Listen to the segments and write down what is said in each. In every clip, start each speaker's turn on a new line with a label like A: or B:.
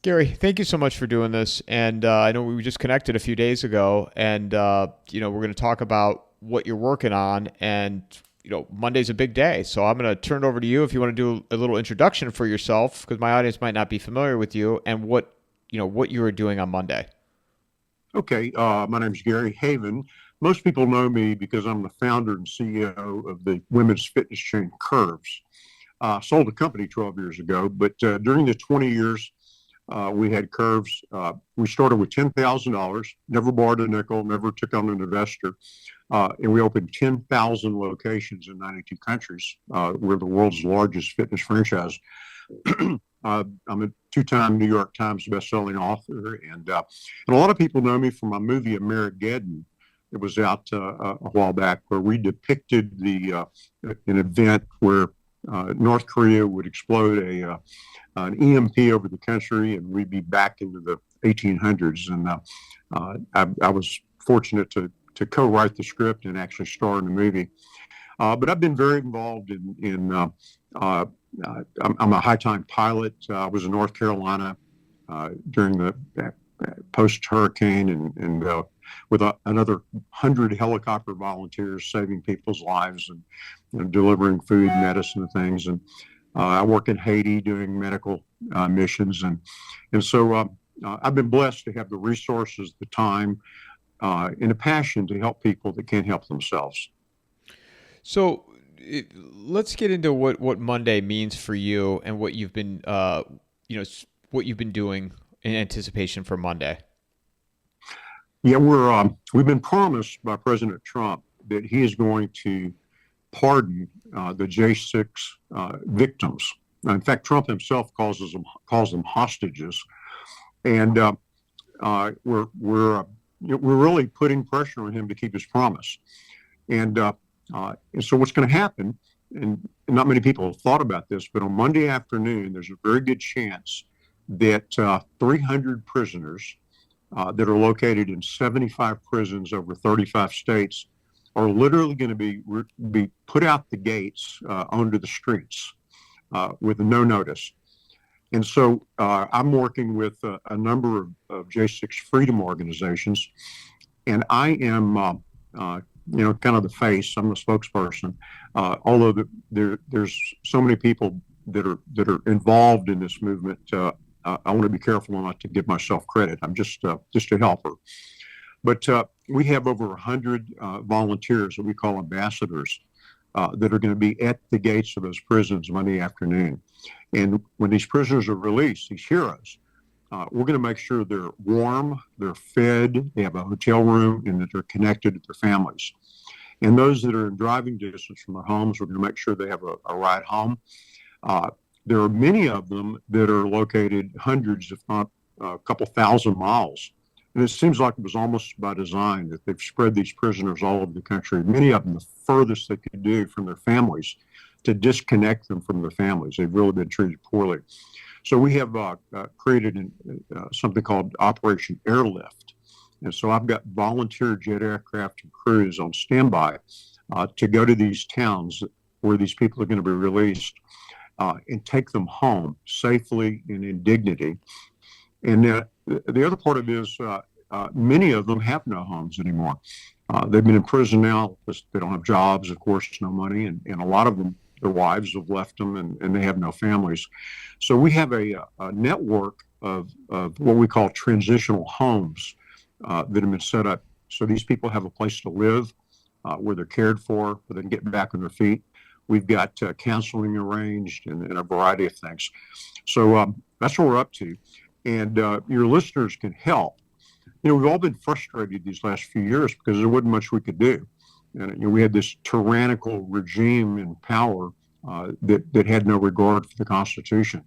A: Gary, thank you so much for doing this. And I know we just connected a few days ago, and we're going to talk about what you're working on. And Monday's a big day, so I'm going to turn it over to you if you want to do a little introduction for yourself, because my audience might not be familiar with you and what you were doing on Monday.
B: Okay, my name is Gary Heavin. Most people know me because I'm the founder and CEO of the women's fitness chain Curves. Sold a company 12 years ago, but during the 20 years we had Curves, we started with $10,000, never borrowed a nickel, never took on an investor, and we opened 10,000 locations in 92 countries. We're the world's largest fitness franchise. I'm a two-time New York Times best-selling author, and a lot of people know me from my movie Amerigeddon. It was out a while back, where we depicted an event where North Korea would explode an EMP over the country, and we'd be back into the 1800s. And I was fortunate to co-write the script and actually star in the movie. But I've been very involved I'm a high-time pilot. I was in North Carolina during the post-hurricane, and with another 100 helicopter volunteers saving people's lives and delivering food, medicine, and things. And I work in Haiti doing medical missions, and so I've been blessed to have the resources, the time, and a passion to help people that can't help themselves.
A: So let's get into what Monday means for you and what you've been what you've been doing in anticipation for Monday.
B: Yeah, we've been promised by President Trump that he is going to pardon the J6 victims. In fact, Trump himself calls them hostages, and we're really putting pressure on him to keep his promise. And so what's going to happen, and not many people have thought about this, but on Monday afternoon, there's a very good chance that 300 prisoners that are located in 75 prisons over 35 states are literally going to be put out the gates onto the streets with no notice. And so I'm working with a number of J6 freedom organizations, and I am kind of the face. I'm the spokesperson. Although there's so many people that are involved in this movement, I want to be careful not to give myself credit. I'm just a helper. But we have over 100 volunteers that we call ambassadors that are going to be at the gates of those prisons Monday afternoon. And when these prisoners are released, these heroes, we're going to make sure they're warm, they're fed, they have a hotel room, and that they're connected to their families. And those that are in driving distance from their homes, we're going to make sure they have a ride home. There are many of them that are located hundreds, if not a couple thousand miles. And it seems like it was almost by design that they've spread these prisoners all over the country, many of them the furthest they could do from their families, to disconnect them from their families. They've really been treated poorly. So we have created something called Operation Airlift. And so I've got volunteer jet aircraft and crews on standby to go to these towns where these people are going to be released and take them home safely and in dignity. And the other part of it is many of them have no homes anymore. They've been in prison now because they don't have jobs, of course, no money, and a lot of them, their wives have left them, and they have no families. So we have a network of what we call transitional homes that have been set up. So these people have a place to live where they're cared for, where they can get back on their feet. We've got counseling arranged and a variety of things. So that's what we're up to. And your listeners can help. We've all been frustrated these last few years because there wasn't much we could do. And we had this tyrannical regime in power that had no regard for the Constitution.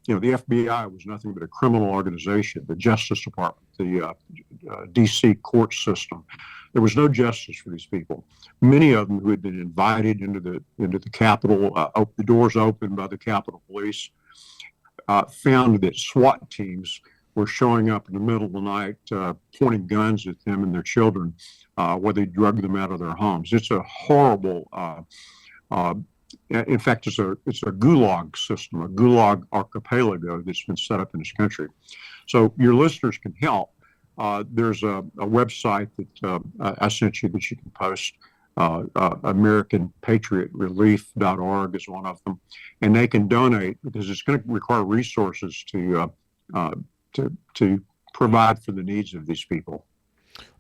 B: The FBI was nothing but a criminal organization, the Justice Department, the D.C. court system. There was no justice for these people. Many of them who had been invited into the Capitol, the doors opened by the Capitol Police, found that SWAT teams were showing up in the middle of the night, pointing guns at them and their children, where they drug them out of their homes. It's a horrible In fact, it's a gulag system, a gulag archipelago that's been set up in this country. So your listeners can help. There's a website that I sent you that you can post. AmericanPatriotRelief.org is one of them, and they can donate because it's going to require resources to provide for the needs of these people.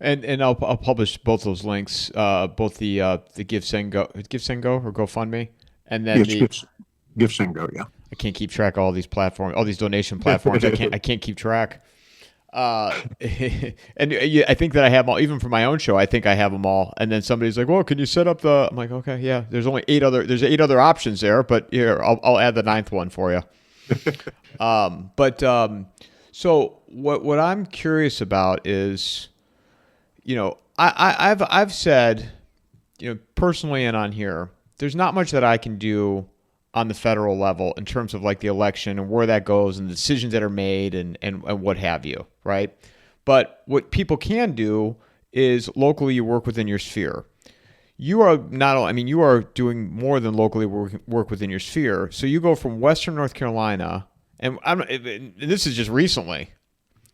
A: And I'll publish both those links, both the GiveSendGo or GoFundMe, and then
B: GiveSendGo. Yeah,
A: I can't keep track of all these platforms, all these donation platforms. I can't keep track. And I think that I have them all, even for my own show. I think I have them all. And then somebody's like, "Well, can you set up the?" I'm like, "Okay, yeah." There's eight other options there, but here I'll add the ninth one for you. So what I'm curious about is, I've said, personally and on here, there's not much that I can do on the federal level in terms of like the election and where that goes and the decisions that are made and what have you, right? But what people can do is locally you work within your sphere. You are you are doing more than locally work within your sphere. So you go from Western North Carolina, and this is just recently.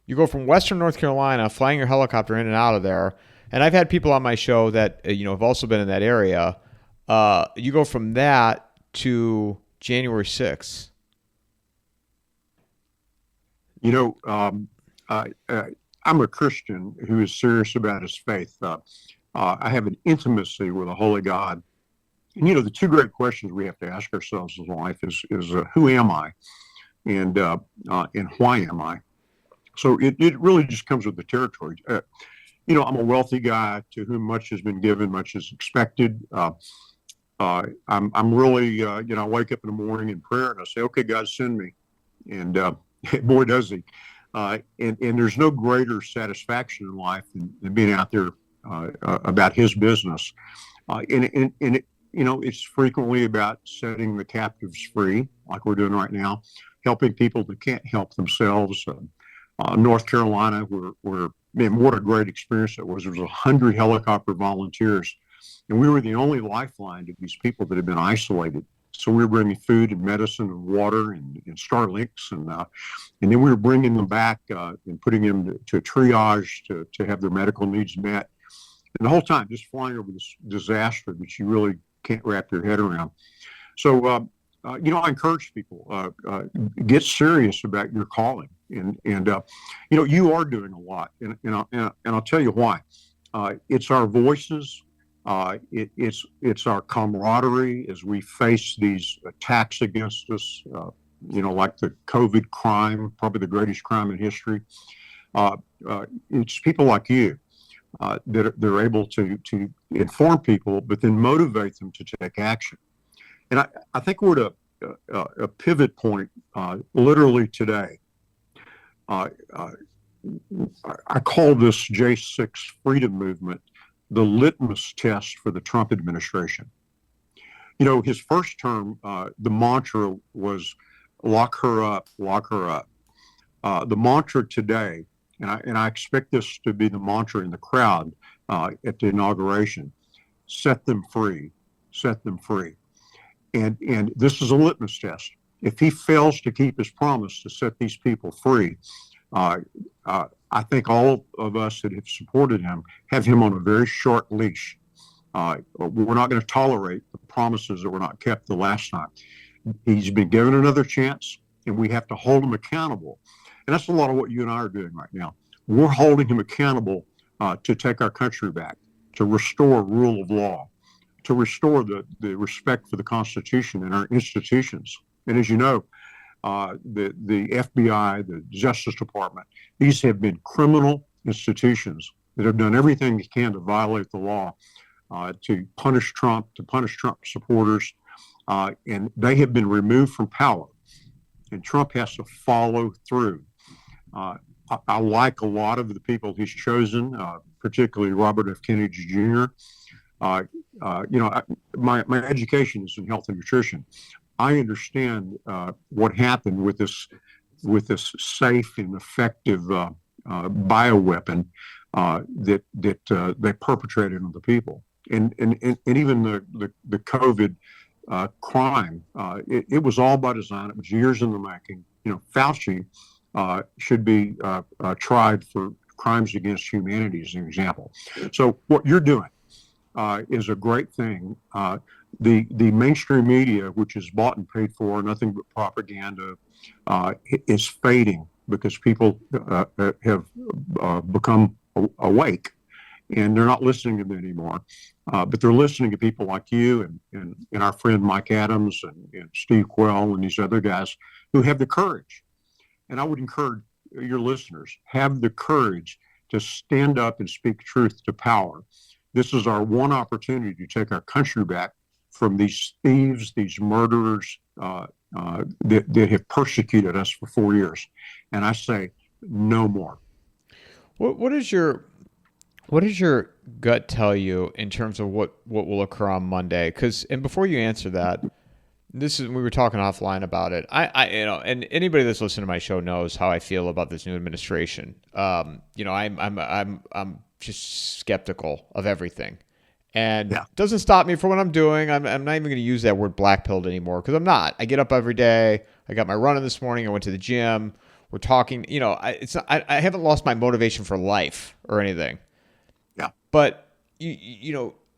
A: You go from Western North Carolina, flying your helicopter in and out of there, and I've had people on my show that have also been in that area. You go from that to January 6th.
B: I'm a Christian who is serious about his faith. I have an intimacy with a holy God. And, the two great questions we have to ask ourselves in life is who am I? And why am I? So it really just comes with the territory. I'm a wealthy guy to whom much has been given, much is expected. I'm really, I wake up in the morning in prayer and I say, okay, God, send me. And boy, does he. And there's no greater satisfaction in life than being out there about his business. It's frequently about setting the captives free, like we're doing right now, helping people that can't help themselves. North Carolina, man, what a great experience it was. There was 100 helicopter volunteers. And we were the only lifeline to these people that had been isolated. So we were bringing food and medicine and water and Starlinks. And then we were bringing them back and putting them to triage to have their medical needs met. And the whole time just flying over this disaster that you really can't wrap your head around. So, I encourage people, get serious about your calling. And you are doing a lot. And I'll tell you why. It's our voices. It's our camaraderie as we face these attacks against us, like the COVID crime, probably the greatest crime in history. It's people like you that are able to inform people, but then motivate them to take action. And I think we're at a pivot point literally today. I call this J6 freedom movement the litmus test for the Trump administration. His first term, the mantra was lock her up, lock her up. The mantra today, and I expect this to be the mantra in the crowd at the inauguration, set them free, set them free. And this is a litmus test. If he fails to keep his promise to set these people free, I think all of us that have supported him have him on a very short leash. We're not going to tolerate the promises that were not kept the last time. He's been given another chance, and we have to hold him accountable. And that's a lot of what you and I are doing right now. We're holding him accountable to take our country back, to restore rule of law, to restore the respect for the Constitution and our institutions. And as you know, the FBI, the Justice Department, these have been criminal institutions that have done everything they can to violate the law, to punish Trump, to punish Trump supporters, and they have been removed from power. And Trump has to follow through. I like a lot of the people he's chosen, particularly Robert F. Kennedy Jr. My education is in health and nutrition. I understand what happened with this safe and effective bioweapon that they perpetrated on the people, and even the COVID crime. It was all by design. It was years in the making. Fauci should be tried for crimes against humanity, as an example. So what you're doing is a great thing. The mainstream media, which is bought and paid for, nothing but propaganda, is fading because people have become awake, and they're not listening to them anymore. But they're listening to people like you and our friend Mike Adams and Steve Quell and these other guys who have the courage. And I would encourage your listeners, have the courage to stand up and speak truth to power. This is our one opportunity to take our country back from these thieves, these murderers that have persecuted us for 4 years. And I say, no more.
A: What is your gut tell you in terms of what will occur on Monday? And before you answer that, we were talking offline about it. And anybody that's listened to my show knows how I feel about this new administration. I'm just skeptical of everything, and it doesn't stop me from what I'm doing. I'm not even going to use that word black-pilled anymore, because I'm not. I get up every day. I got my running this morning. I went to the gym. We're talking. I haven't lost my motivation for life or anything.
B: Yeah.
A: But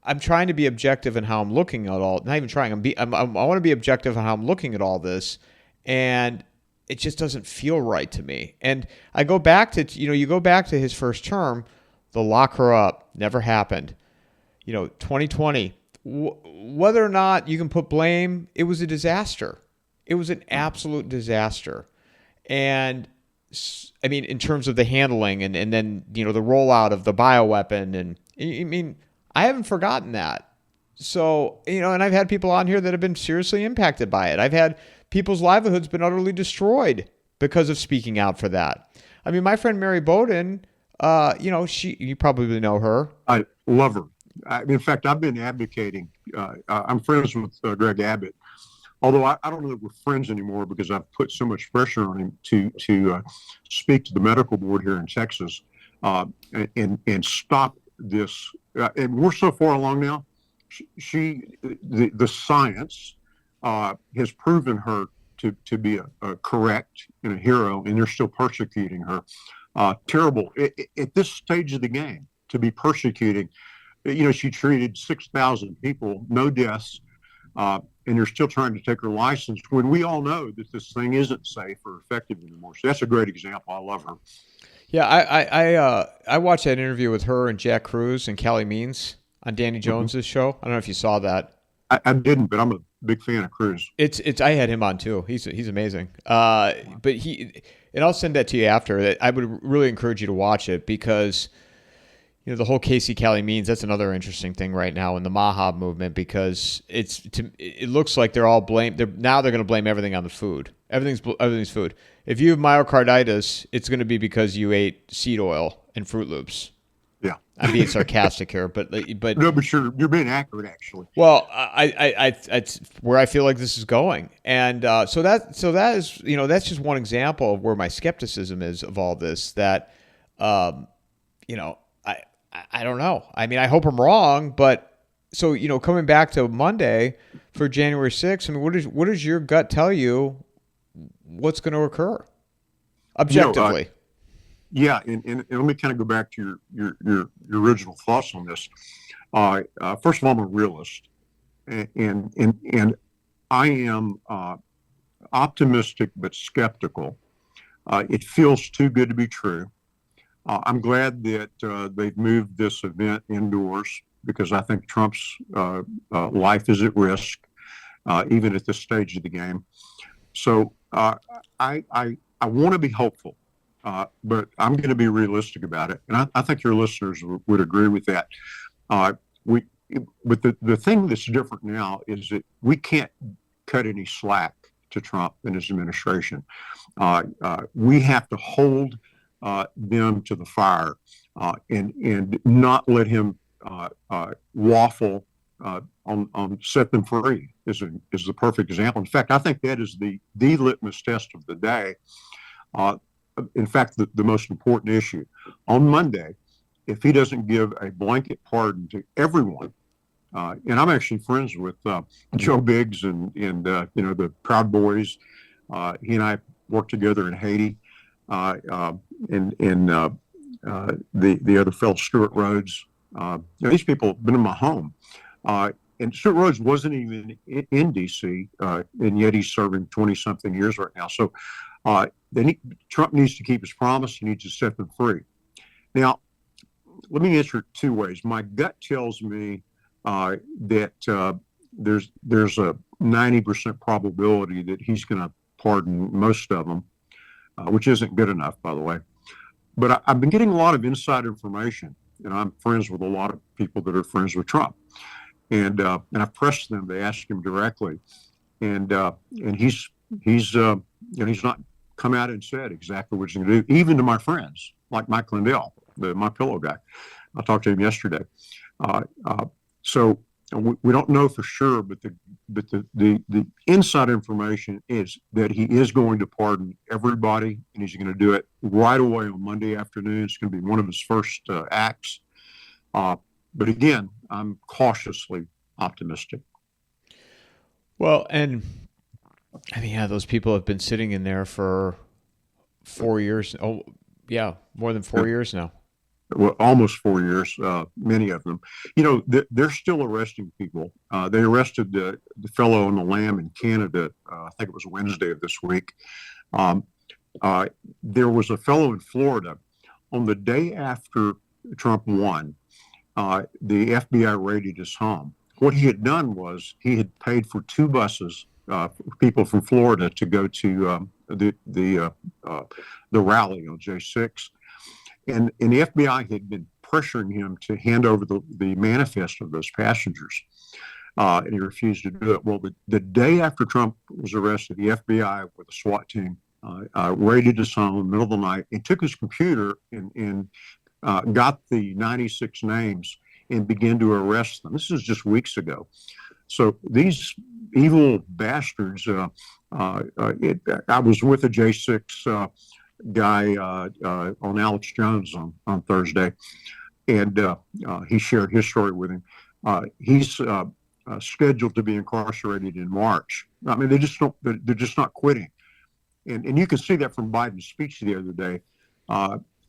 A: I'm trying to be objective in how I'm looking at all. Not even trying. I want to be objective on how I'm looking at all this, and it just doesn't feel right to me. And I go back to you go back to his first term. The lock her up never happened. 2020. Whether or not you can put blame, it was a disaster. It was an absolute disaster. And I mean, in terms of the handling and then the rollout of the bioweapon, and I mean, I haven't forgotten that. So, and I've had people on here that have been seriously impacted by it. I've had people's livelihoods been utterly destroyed because of speaking out for that. I mean, my friend Mary Bowden, you probably know her.
B: I love her. In fact, I've been advocating. I'm friends with Greg Abbott, although I don't know that we're friends anymore because I've put so much pressure on him to speak to the medical board here in Texas and stop this. And we're so far along now. The science has proven her to be a correct and a hero, and they're still persecuting her. Terrible at this stage of the game to be persecuting. She treated 6,000 people, no deaths, and they're still trying to take her license when we all know that this thing isn't safe or effective anymore. So that's a great example. I love her.
A: Yeah, I watched that interview with her and Jack Cruz and Callie Means on Danny Jones's show. I don't know if you saw that.
B: I didn't, but I'm a big fan of Cruz.
A: I had him on too. He's amazing. But and I'll send that to you after. I would really encourage you to watch it because the whole Casey Callie Means, that's another interesting thing right now in the Mahab movement, because it looks like they're all blamed. They're going to blame everything on the food. Everything's food. If you have myocarditis, it's going to be because you ate seed oil and Fruit Loops.
B: Yeah,
A: I'm being sarcastic here, but
B: no, but you're being accurate actually.
A: Well, I it's where I feel like this is going, and so that is that's just one example of where my skepticism is of all this. That I don't know. I mean, I hope I'm wrong, but so coming back to Monday for January 6th, I mean, what does your gut tell you? What's going to occur objectively?
B: Yeah, and let me kind of go back to your original thoughts on this. First of all, I'm a realist, and I am optimistic but skeptical. It feels too good to be true. I'm glad that they've moved this event indoors because I think Trump's life is at risk, even at this stage of the game. So I want to be hopeful, but I'm going to be realistic about it, and I think your listeners would agree with that. But the thing that's different now is that we can't cut any slack to Trump and his administration. We have to hold them to the fire and not let him waffle on set them free is the perfect example. In fact, I think that is the litmus test of the day. In fact, the most important issue on Monday, if he doesn't give a blanket pardon to everyone And I'm actually friends with Joe Biggs and the Proud Boys. He and I worked together in Haiti, and the other fellow, Stuart Rhodes. These people have been in my home. And Stuart Rhodes wasn't even in D.C., and yet he's serving 20-something years right now. So Trump needs to keep his promise. He needs to set them free. Now, let me answer it two ways. My gut tells me that there's a 90% probability that he's going to pardon most of them, which isn't good enough, by the way. But I've been getting a lot of inside information, and I'm friends with a lot of people that are friends with Trump. And I've pressed them to ask him directly, and he's not come out and said exactly what he's going to do, even to my friends like Mike Lindell, my pillow guy. I talked to him yesterday. So we don't know for sure, but the inside information is that he is going to pardon everybody, and he's going to do it right away on Monday afternoon. It's going to be one of his first acts. But again, I'm cautiously optimistic.
A: Well, and I mean, yeah, those people have been sitting in there for 4 years. Oh, yeah, more than 4 years now.
B: Well, almost 4 years, many of them. They're still arresting people. They arrested the fellow on the lam in Canada, I think it was Wednesday of this week. There was a fellow in Florida on the day after Trump won. The FBI raided his home. What he had done was he had paid for 2 buses, people from Florida, to go to the rally on J6. And the FBI had been pressuring him to hand over the manifest of those passengers, and he refused to do it. Well, the day after Trump was arrested, the FBI with a SWAT team raided his home in the middle of the night and took his computer and got the 96 names and began to arrest them. This is just weeks ago. So these evil bastards, I was with a J6 guy on Alex Jones on Thursday, and he shared his story with him. He's scheduled to be incarcerated in March. I mean, they're just not quitting. And you can see that from Biden's speech the other day.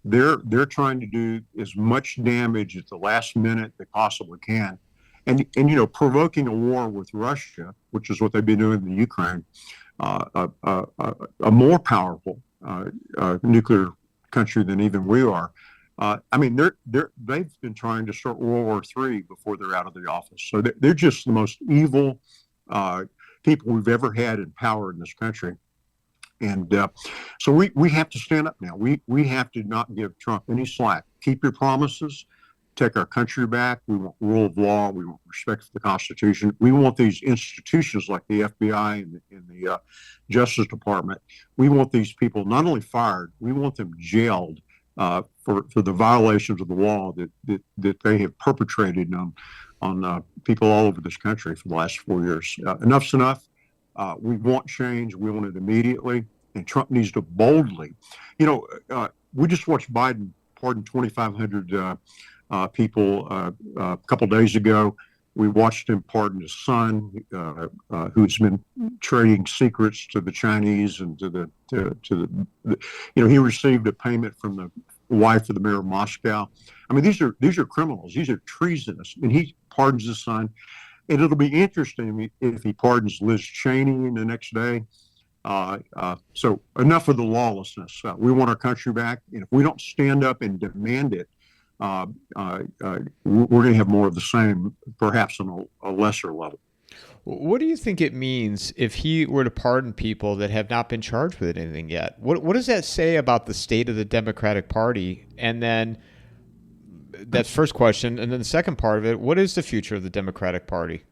B: They're trying to do as much damage at the last minute they possibly can. And provoking a war with Russia, which is what they've been doing in the Ukraine, a more powerful nuclear country than even we are. I mean, they've been trying to start World War III before they're out of the office. So they're just the most evil people we've ever had in power in this country. And so we have to stand up now. We have to not give Trump any slack. Keep your promises. Take our country back. We want rule of law. We want respect for the Constitution. We want these institutions like the FBI and the Justice Department. We want these people not only fired, we want them jailed for the violations of the law that they have perpetrated on people all over this country for the last 4 years. Enough's enough. We want change. We want it immediately. And Trump needs to boldly. We just watched Biden pardon 2,500 people a couple days ago. We watched him pardon his son, who's been trading secrets to the Chinese and to the he received a payment from the wife of the mayor of Moscow. I mean, these are criminals. These are treasonous, and he pardons his son. And it'll be interesting if he pardons Liz Cheney the next day. So enough of the lawlessness. We want our country back, and if we don't stand up and demand it, we're going to have more of the same, perhaps on a lesser level.
A: What do you think it means if he were to pardon people that have not been charged with anything yet? What does that say about the state of the Democratic Party? And then that's first question. And then the second part of it, what is the future of the Democratic Party?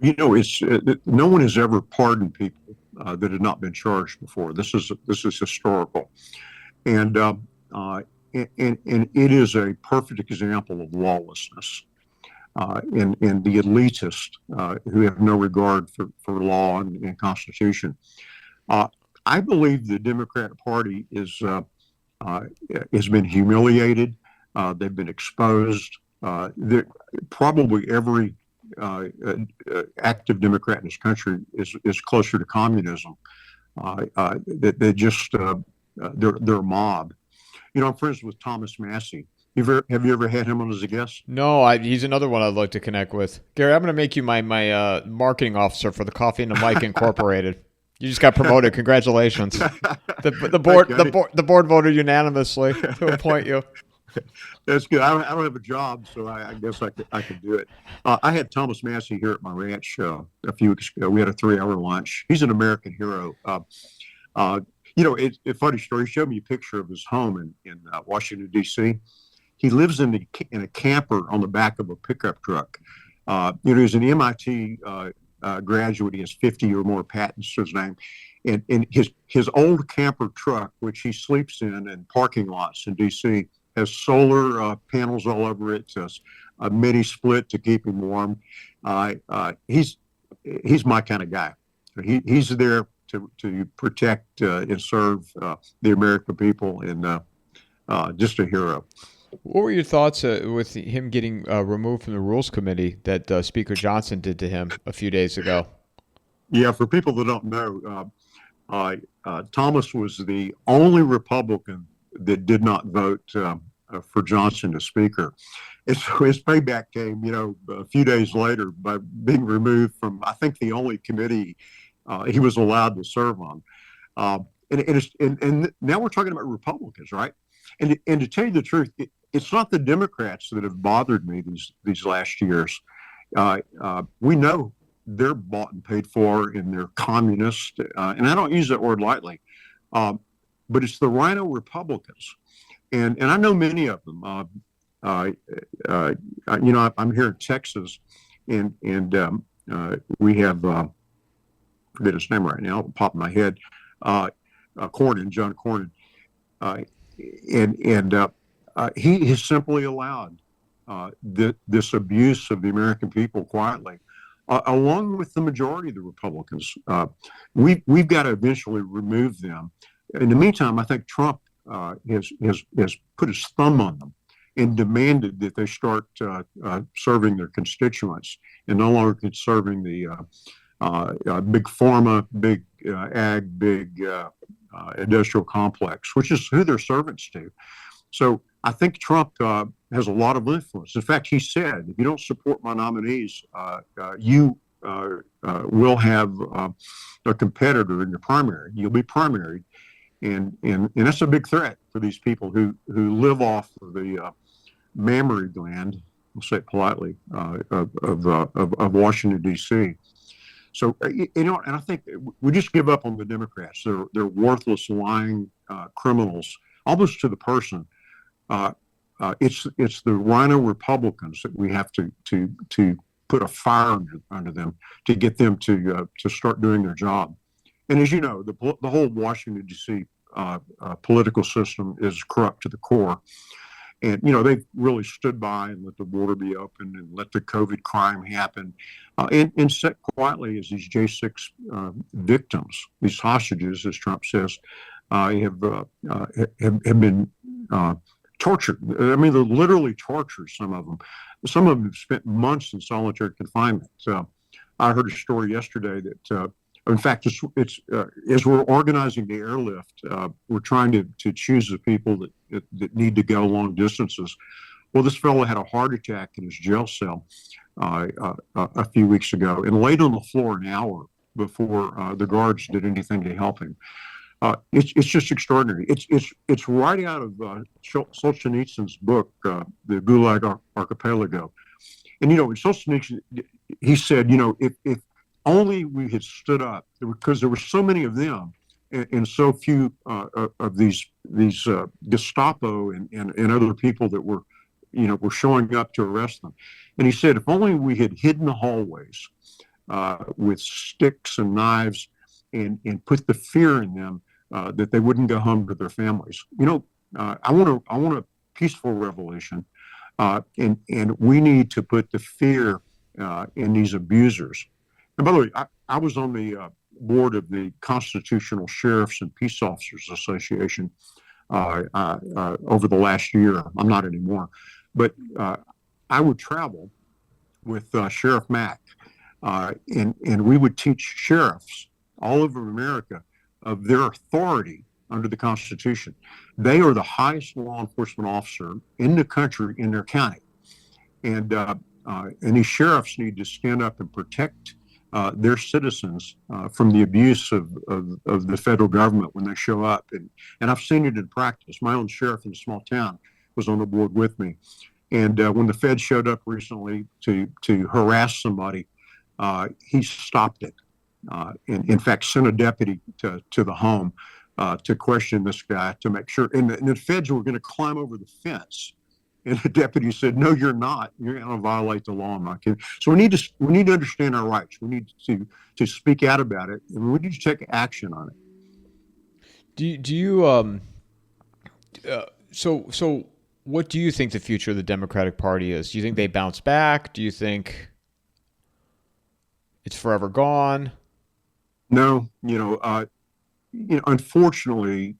B: It's no one has ever pardoned people that had not been charged before. This is historical. And it is a perfect example of lawlessness and the elitists who have no regard for law and Constitution. I believe the Democratic Party has been humiliated. They've been exposed. Probably every active Democrat in this country is closer to communism. That they just they're a mob. I'm friends with Thomas Massey. Have you ever had him on as a guest?
A: No, he's another one I'd like to connect with. Gary, I'm going to make you my marketing officer for the Coffee and the Mic Incorporated. You just got promoted. Congratulations. The board voted unanimously to appoint you.
B: That's good. I don't have a job, so I guess I could do it. I had Thomas Massey here at my ranch a few weeks ago. We had a 3-hour lunch. He's an American hero. It's a funny story. He showed me a picture of his home in Washington, D.C. He lives in a camper on the back of a pickup truck. He's an MIT graduate. He has 50 or more patents to his name. And his old camper truck, which he sleeps in parking lots in D.C., has solar panels all over it, a mini split to keep him warm. He's my kind of guy. He's there to protect and serve the American people, and just a hero.
A: What were your thoughts with him getting removed from the Rules Committee that Speaker Johnson did to him a few days ago?
B: Yeah, for people that don't know, Thomas was the only Republican that did not vote for Johnson as Speaker. And so his payback came, a few days later by being removed from, I think, the only committee he was allowed to serve on. And now we're talking about Republicans, right? And to tell you the truth, it's not the Democrats that have bothered me these last years. We know they're bought and paid for, and they're communist, and I don't use that word lightly. But it's the Rhino Republicans, and I know many of them. I'm here in Texas, and we have forget his name right now, pop in my head, John Cornyn. He has simply allowed this abuse of the American people quietly, along with the majority of the Republicans. We've got to eventually remove them. In the meantime, I think Trump has put his thumb on them and demanded that they start serving their constituents and no longer serving the big pharma, big ag, big industrial complex, which is who they're servants to. So I think Trump has a lot of influence. In fact, he said, if you don't support my nominees, you will have a competitor in your primary. You'll be primaried. And that's a big threat for these people who live off of the mammary gland, we'll say it politely, of Washington, D.C. So, and I think we just give up on the Democrats. They're worthless, lying criminals, almost to the person. It's the Rhino Republicans that we have to put a fire under them to get them to start doing their job. And as you know, the whole Washington, D.C. Political system is corrupt to the core. And, they've really stood by and let the border be open and let the COVID crime happen and sat quietly as these J6 victims, these hostages, as Trump says, have been tortured. I mean, they're literally tortured, some of them. Some of them have spent months in solitary confinement. I heard a story yesterday that, in fact, it's as we're organizing the Airlift, we're trying to choose the people that need to go long distances. Well, this fellow had a heart attack in his jail cell a few weeks ago and laid on the floor an hour before the guards did anything to help him. It's just extraordinary. It's right out of Solzhenitsyn's book, The Gulag Archipelago. And, in Solzhenitsyn, he said, if only we had stood up, because there were so many of them and so few of these Gestapo and other people that were showing up to arrest them. And he said, if only we had hidden the hallways with sticks and knives and put the fear in them that they wouldn't go home to their families. I want a peaceful revolution, and we need to put the fear in these abusers. And by the way, I was on the board of the Constitutional Sheriffs and Peace Officers Association over the last year. I'm not anymore, but I would travel with Sheriff Mack, and we would teach sheriffs all over America of their authority under the Constitution. They are the highest law enforcement officer in the country in their county, and these sheriffs need to stand up and protect their citizens from the abuse of the federal government when they show up. And I've seen it in practice. My own sheriff in a small town was on the board with me. And when the Fed showed up recently to harass somebody, he stopped it. And in fact, sent a deputy to the home to question this guy to make sure. And the feds were going to climb over the fence. And the deputy said, "No, you're not. You're going to violate the law." I'm not kidding. So we need to understand our rights. We need to speak out about it, and we need to take action on it.
A: Do you so what do you think the future of the Democratic Party is? Do you think they bounce back? Do you think it's forever gone?
B: No, unfortunately,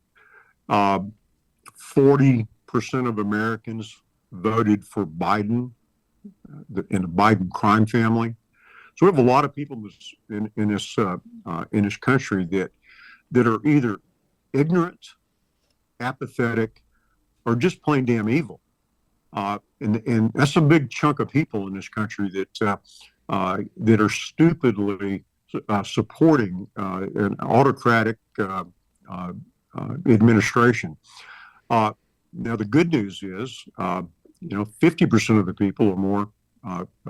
B: 40% of Americans voted for Biden in the Biden crime family. So we have a lot of people in this country that are either ignorant, apathetic, or just plain damn evil. And that's a big chunk of people in this country that are stupidly supporting an autocratic administration. Now, the good news is, 50% of the people or more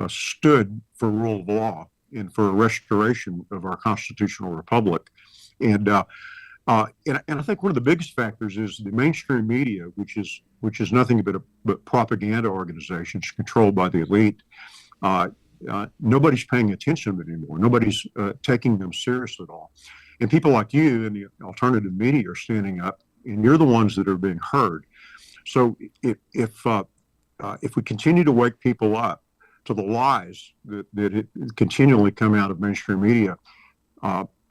B: stood for rule of law and for a restoration of our constitutional republic. And I think one of the biggest factors is the mainstream media, which is nothing but propaganda organizations controlled by the elite. Nobody's paying attention anymore. Nobody's taking them serious at all. And people like you and the alternative media are standing up, and you're the ones that are being heard. So if we continue to wake people up to the lies that continually come out of mainstream media,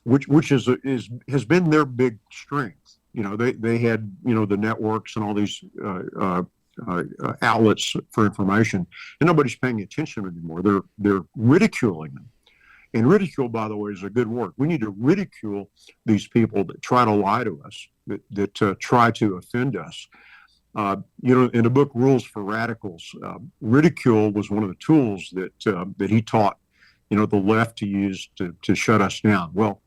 B: which has been their big strength. They had the networks and all these outlets for information, and nobody's paying attention anymore. They're ridiculing them. And ridicule, by the way, is a good word. We need to ridicule these people that try to lie to us, that try to offend us. In the book Rules for Radicals, ridicule was one of the tools that he taught, the left to use to shut us down. Well,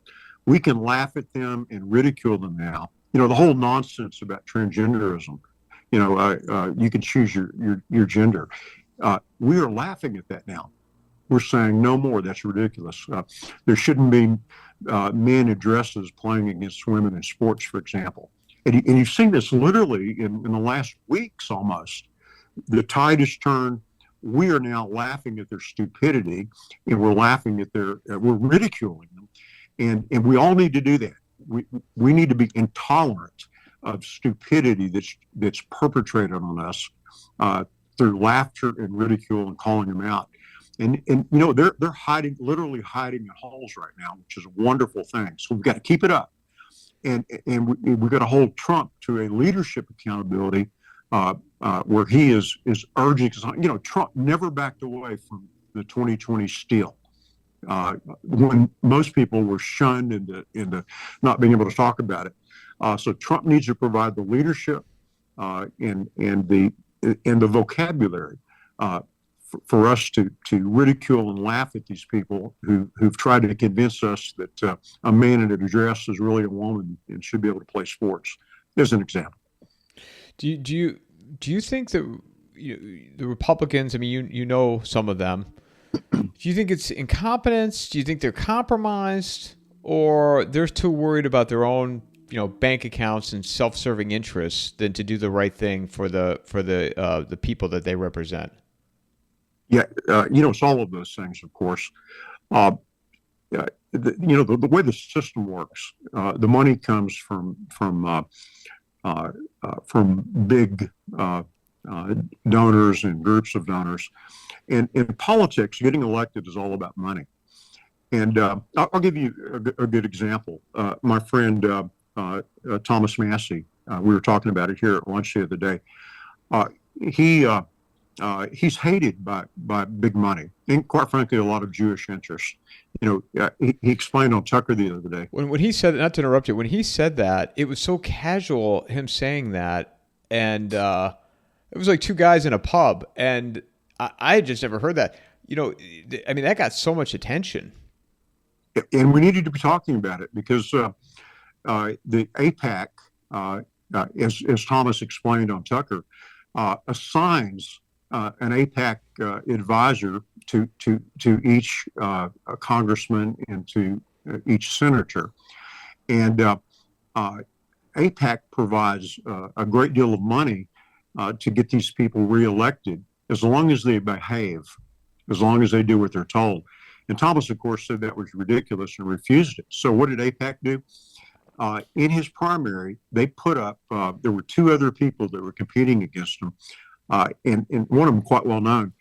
B: we can laugh at them and ridicule them now. The whole nonsense about transgenderism. You can choose your gender. We are laughing at that now. We're saying no more. That's ridiculous. There shouldn't be men in dresses playing against women in sports, for example. And you've seen this literally in the last weeks almost. The tide has turned. We are now laughing at their stupidity, and we're laughing at we're ridiculing them. And we all need to do that. We need to be intolerant of stupidity that's perpetrated on us through laughter and ridicule and calling them out. And they're literally hiding in holes right now, which is a wonderful thing. So we've got to keep it up. And we've got to hold Trump to a leadership accountability where he is urging. Trump never backed away from the 2020 steal when most people were shunned into not being able to talk about it. So Trump needs to provide the leadership and the vocabulary for us to ridicule and laugh at these people who've tried to convince us that a man in a dress is really a woman and should be able to play sports, as an example.
A: Do you think that the Republicans? I mean, you know some of them. Do you think it's incompetence? Do you think they're compromised, or they're too worried about their own bank accounts and self-serving interests than to do the right thing for the people that they represent?
B: Yeah, it's all of those things, of course. The way the system works, the money comes from big donors and groups of donors. And in politics, getting elected is all about money. And I'll give you a good example. My friend Thomas Massey, we were talking about it here at lunch the other day. he's hated by big money and, quite frankly, a lot of Jewish interests. He explained on Tucker the other day.
A: When he said, not to interrupt you, when he said that, it was so casual, him saying that, and it was like two guys in a pub, and I had just never heard that. I mean, that got so much attention.
B: And we needed to be talking about it because the APAC, as Thomas explained on Tucker, assigns an APAC advisor to each congressman and to each senator. And APAC provides a great deal of money to get these people reelected as long as they behave, as long as they do what they're told. And Thomas, of course, said that was ridiculous and refused it. So what did APAC do? In his primary, they put up, there were two other people that were competing against him, and one of them quite well known.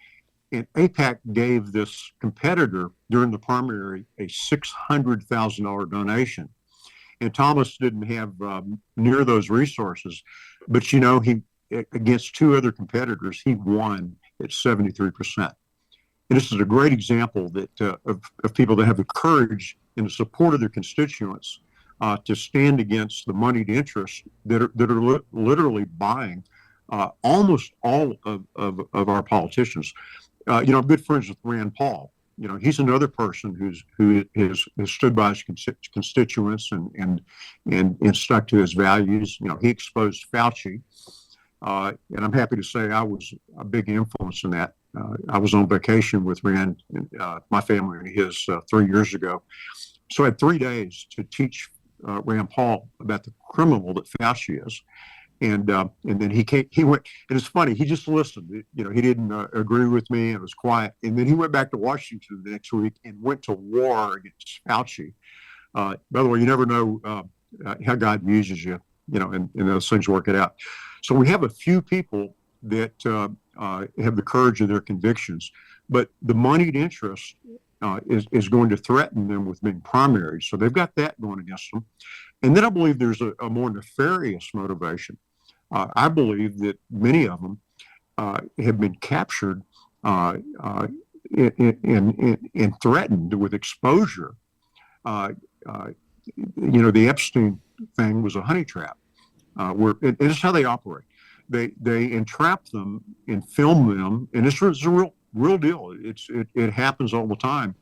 B: And APAC gave this competitor during the primary a $600,000 donation. And Thomas didn't have near those resources, but he against two other competitors, he won at 73%. And this is a great example that of people that have the courage and the support of their constituents to stand against the moneyed interests that are literally buying almost all of our politicians. I'm good friends with Rand Paul. He's another person who has stood by his constituents and stuck to his values. He exposed Fauci, and I'm happy to say I was a big influence in that. I was on vacation with Rand, my family and his 3 years ago. So I had 3 days to teach Rand Paul about the criminal that Fauci is. And then he went, and it's funny, he just listened. He didn't agree with me and was quiet. And then he went back to Washington the next week and went to war against Fauci. By the way, you never know how God uses you, and those things work it out. So we have a few people that have the courage of their convictions, but the moneyed interest is going to threaten them with being primary. So they've got that going against them. And then I believe there's a more nefarious motivation. I believe that many of them have been captured and threatened with exposure. The Epstein thing was a honey trap. And it's how they operate. They entrap them and film them, and it's a real deal. It happens all the time,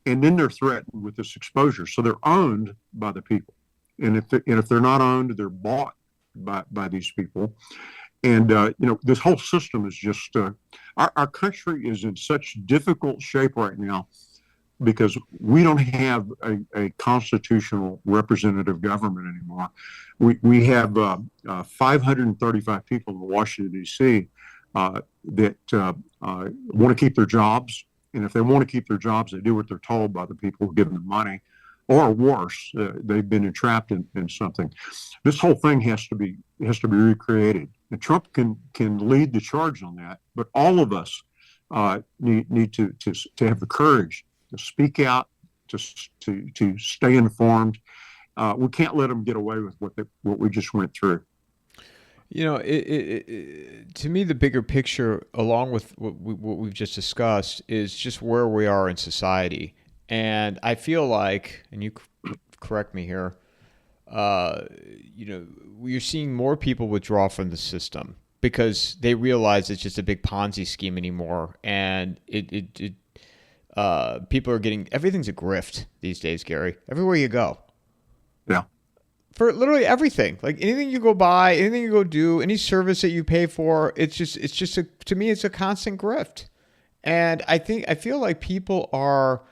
B: and then they're threatened with this exposure. So they're owned by the people, and if they're not owned, they're bought by these people. And this whole system is just our country is in such difficult shape right now because we don't have a constitutional representative government anymore. We have 535 people in Washington, D.C. That want to keep their jobs. And if they want to keep their jobs, they do what they're told by the people who give them money. Or worse, they've been entrapped in something. This whole thing has to be recreated. And Trump can lead the charge on that, but all of us need to have the courage to speak out, to stay informed. We can't let them get away with what we just went through.
A: To me, the bigger picture, along with what we've just discussed, is just where we are in society. And I feel like, and you correct me here, you're seeing more people withdraw from the system because they realize it's just a big Ponzi scheme anymore, and people are getting, everything's a grift these days, Gary. Everywhere you go.
B: Yeah.
A: For literally everything, like anything you go buy, anything you go do, any service that you pay for, to me, it's a constant grift. And I feel like people are,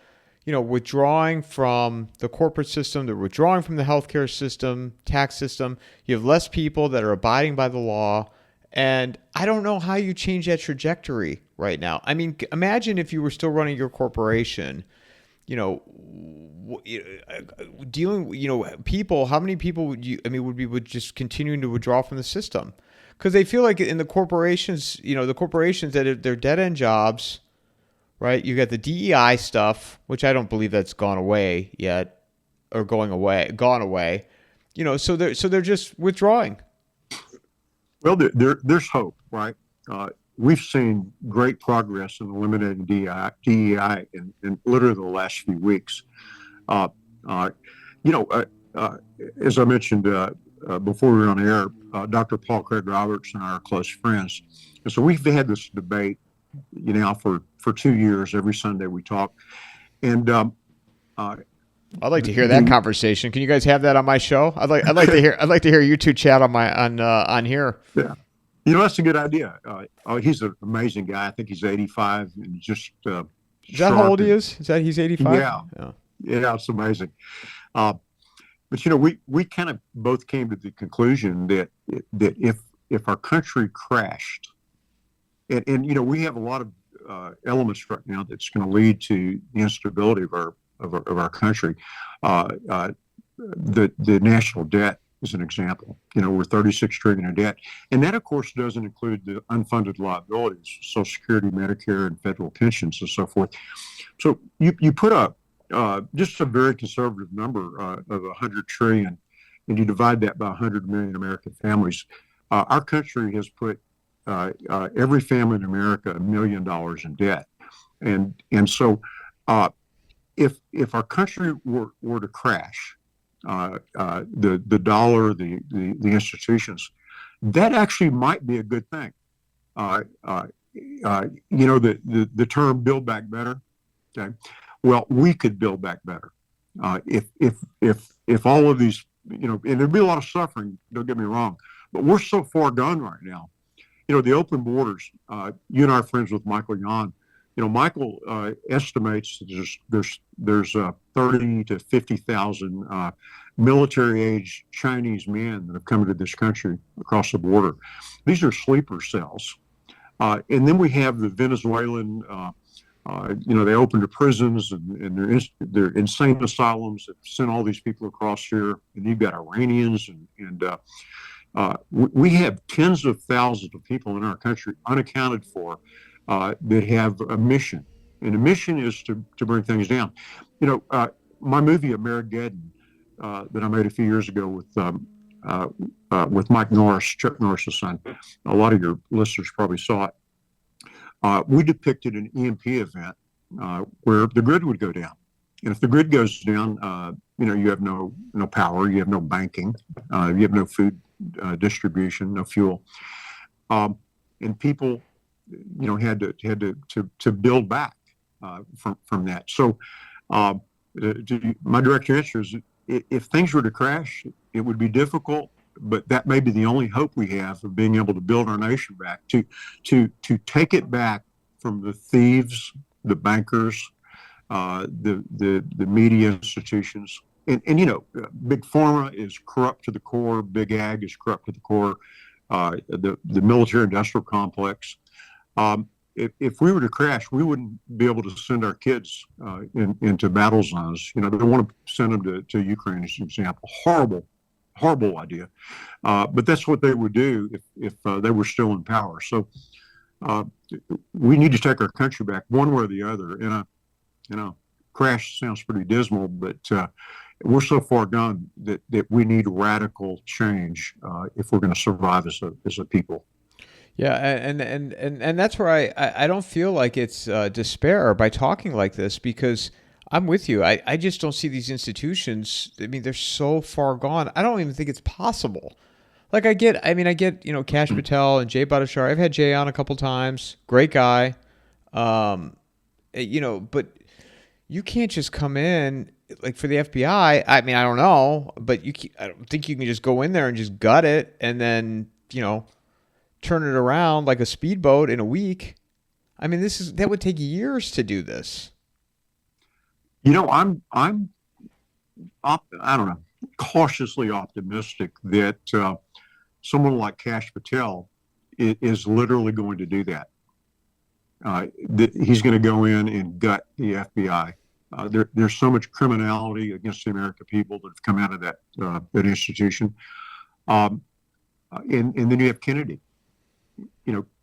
A: withdrawing from the corporate system, they're withdrawing from the healthcare system, tax system. You have less people that are abiding by the law. And I don't know how you change that trajectory right now. I mean, imagine if you were still running your corporation, dealing, people, how many people would just continuing to withdraw from the system? Because they feel like in the corporations, that they're dead end jobs. Right, you got the DEI stuff, which I don't believe that's gone away yet, or gone away. So they're just withdrawing.
B: Well, there's hope, right? we've seen great progress in eliminating DEI in literally the last few weeks. Uh, uh, you know, uh, uh, as I mentioned before we were on air, Dr. Paul Craig Roberts and I are close friends. And so we've had this debate, for 2 years. Every Sunday we talk. And
A: I'd like to hear that conversation. Can you guys have that on my show? I'd like to hear you two chat on here.
B: Yeah. That's a good idea. He's an amazing guy. I think he's 85 and just
A: is that how old he is? Is that he's 85?
B: Yeah, it's amazing. But we kind of both came to the conclusion that if our country crashed, and we have a lot of elements right now that's going to lead to the instability of our country. The national debt is an example. We're 36 trillion in debt, and that of course doesn't include the unfunded liabilities, Social Security, Medicare, and federal pensions, and so forth. So you put up just a very conservative number of 100 trillion, and you divide that by 100 million American families. Our country has put every family in America $1 million in debt, and so if our country were to crash, the dollar, the institutions, that actually might be a good thing. The term "build back better." Okay, well, we could build back better if all of these, and there'd be a lot of suffering. Don't get me wrong, but we're so far gone right now. The open borders. You and I are friends with Michael Yon. Michael estimates that there's 30 to 50,000 military-age Chinese men that have come into this country across the border. These are sleeper cells. And then we have the Venezuelan, they opened the prisons and they're insane asylums that sent all these people across here. And you've got Iranians and we have tens of thousands of people in our country unaccounted for that have a mission. And the mission is to bring things down. My movie Amerigeddon that I made a few years ago with Mike Norris, Chuck Norris's son. A lot of your listeners probably saw it. We depicted an EMP event where the grid would go down. And if the grid goes down, you have no power, you have no banking, you have no food distribution, no fuel, and people, had to build back from that. So, my direct answer is, if things were to crash, it would be difficult, but that may be the only hope we have of being able to build our nation back, to take it back from the thieves, the bankers, the media institutions. And big pharma is corrupt to the core. Big ag is corrupt to the core. The military industrial complex. If we were to crash, we wouldn't be able to send our kids into battle zones. They want to send them to Ukraine as an example. Horrible idea. But that's what they would do if they were still in power. So we need to take our country back one way or the other. And crash sounds pretty dismal, but we're so far gone that we need radical change if we're going to survive as a people.
A: Yeah, and that's where I don't feel like it's despair by talking like this, because I'm with you. I just don't see these institutions. I mean, they're so far gone. I don't even think it's possible. Like I get Kash Patel and Jay Bhattacharya. I've had Jay on a couple times. Great guy. But you can't just come in like for the FBI. I mean, I don't know, but I don't think you can just go in there and just gut it and then, turn it around like a speedboat in a week. I mean, that would take years to do this.
B: I'm I don't know, cautiously optimistic that someone like Kash Patel is literally going to do that. He's going to go in and gut the FBI. There's so much criminality against the American people that have come out of that institution. And then you have Kennedy.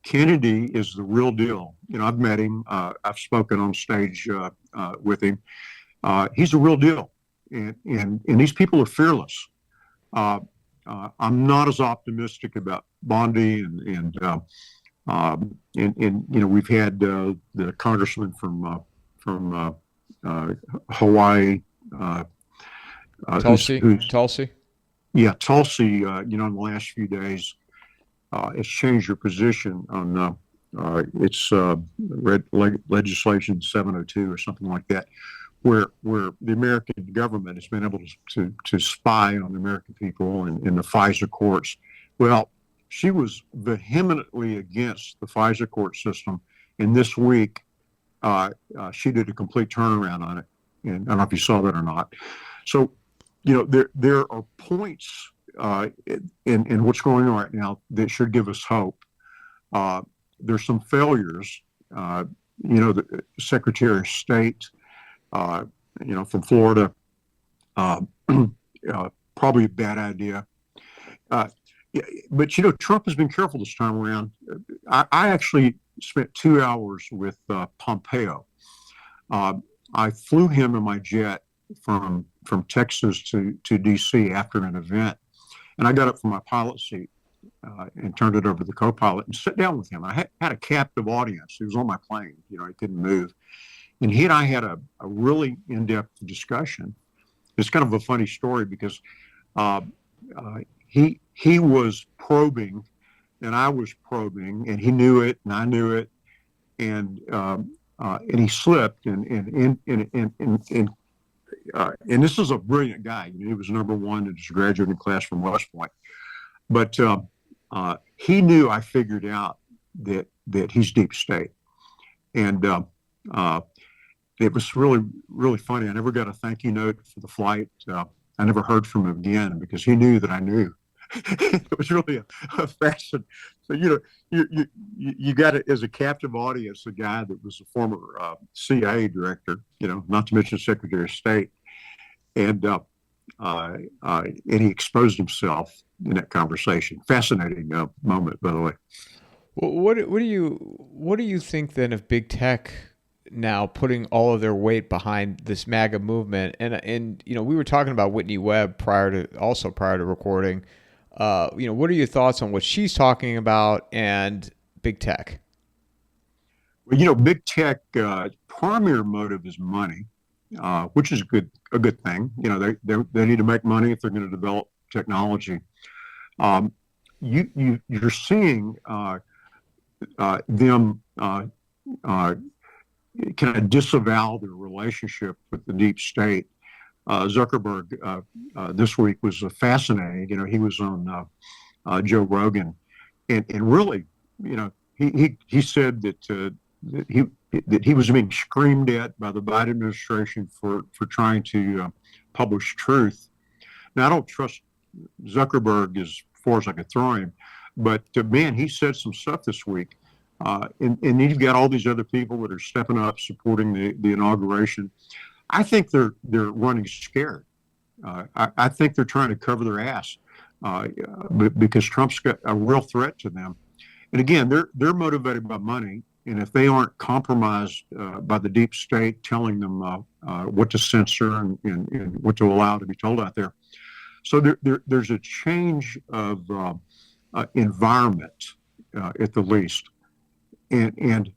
B: Kennedy is the real deal. I've met him. I've spoken on stage with him. He's the real deal. And these people are fearless. I'm not as optimistic about Bondi and And we've had the congressman from Hawaii,
A: Tulsi.
B: Yeah, Tulsi. In the last few days, has changed her position on it's legislation 702 or something like that, where the American government has been able to spy on the American people in the FISA courts. Well, she was vehemently against the FISA court system, and this week she did a complete turnaround on it. And I don't know if you saw that or not. So, there are points in what's going on right now that should give us hope. There's some failures. The Secretary of State, from Florida, probably a bad idea. But Trump has been careful this time around. I actually spent 2 hours with Pompeo. I flew him in my jet from Texas to D.C. after an event, and I got up from my pilot seat and turned it over to the co-pilot and sat down with him. I had a captive audience. He was on my plane. He couldn't move, and he and I had a really in-depth discussion. It's kind of a funny story because he was probing, and I was probing, and he knew it, and I knew it, and he slipped, and this is a brilliant guy. He was number one in his graduating class from West Point, but he knew I figured out that he's deep state, and it was really, really funny. I never got a thank you note for the flight. I never heard from him again because he knew that I knew. It was really a fashion. So you got it as a captive audience, a guy that was a former CIA director, not to mention Secretary of State, and he exposed himself in that conversation. Fascinating moment, by the way.
A: Well, what do you think then of big tech now putting all of their weight behind this MAGA movement? And we were talking about Whitney Webb prior to recording. What are your thoughts on what she's talking about and big tech?
B: Well, big tech primary motive is money, which is a good thing. They need to make money if they're going to develop technology. You're seeing them kind of disavow their relationship with the deep state. Zuckerberg this week was fascinating. He was on Joe Rogan, and really, he said that he was being screamed at by the Biden administration for trying to publish truth. Now, I don't trust Zuckerberg as far as I could throw him, but man, he said some stuff this week. And you've got all these other people that are stepping up, supporting the inauguration. I think they're running scared. I think they're trying to cover their ass because Trump's got a real threat to them. And again, they're motivated by money. And if they aren't compromised by the deep state telling them what to censor and what to allow to be told out there, so there's a change of environment at the least. And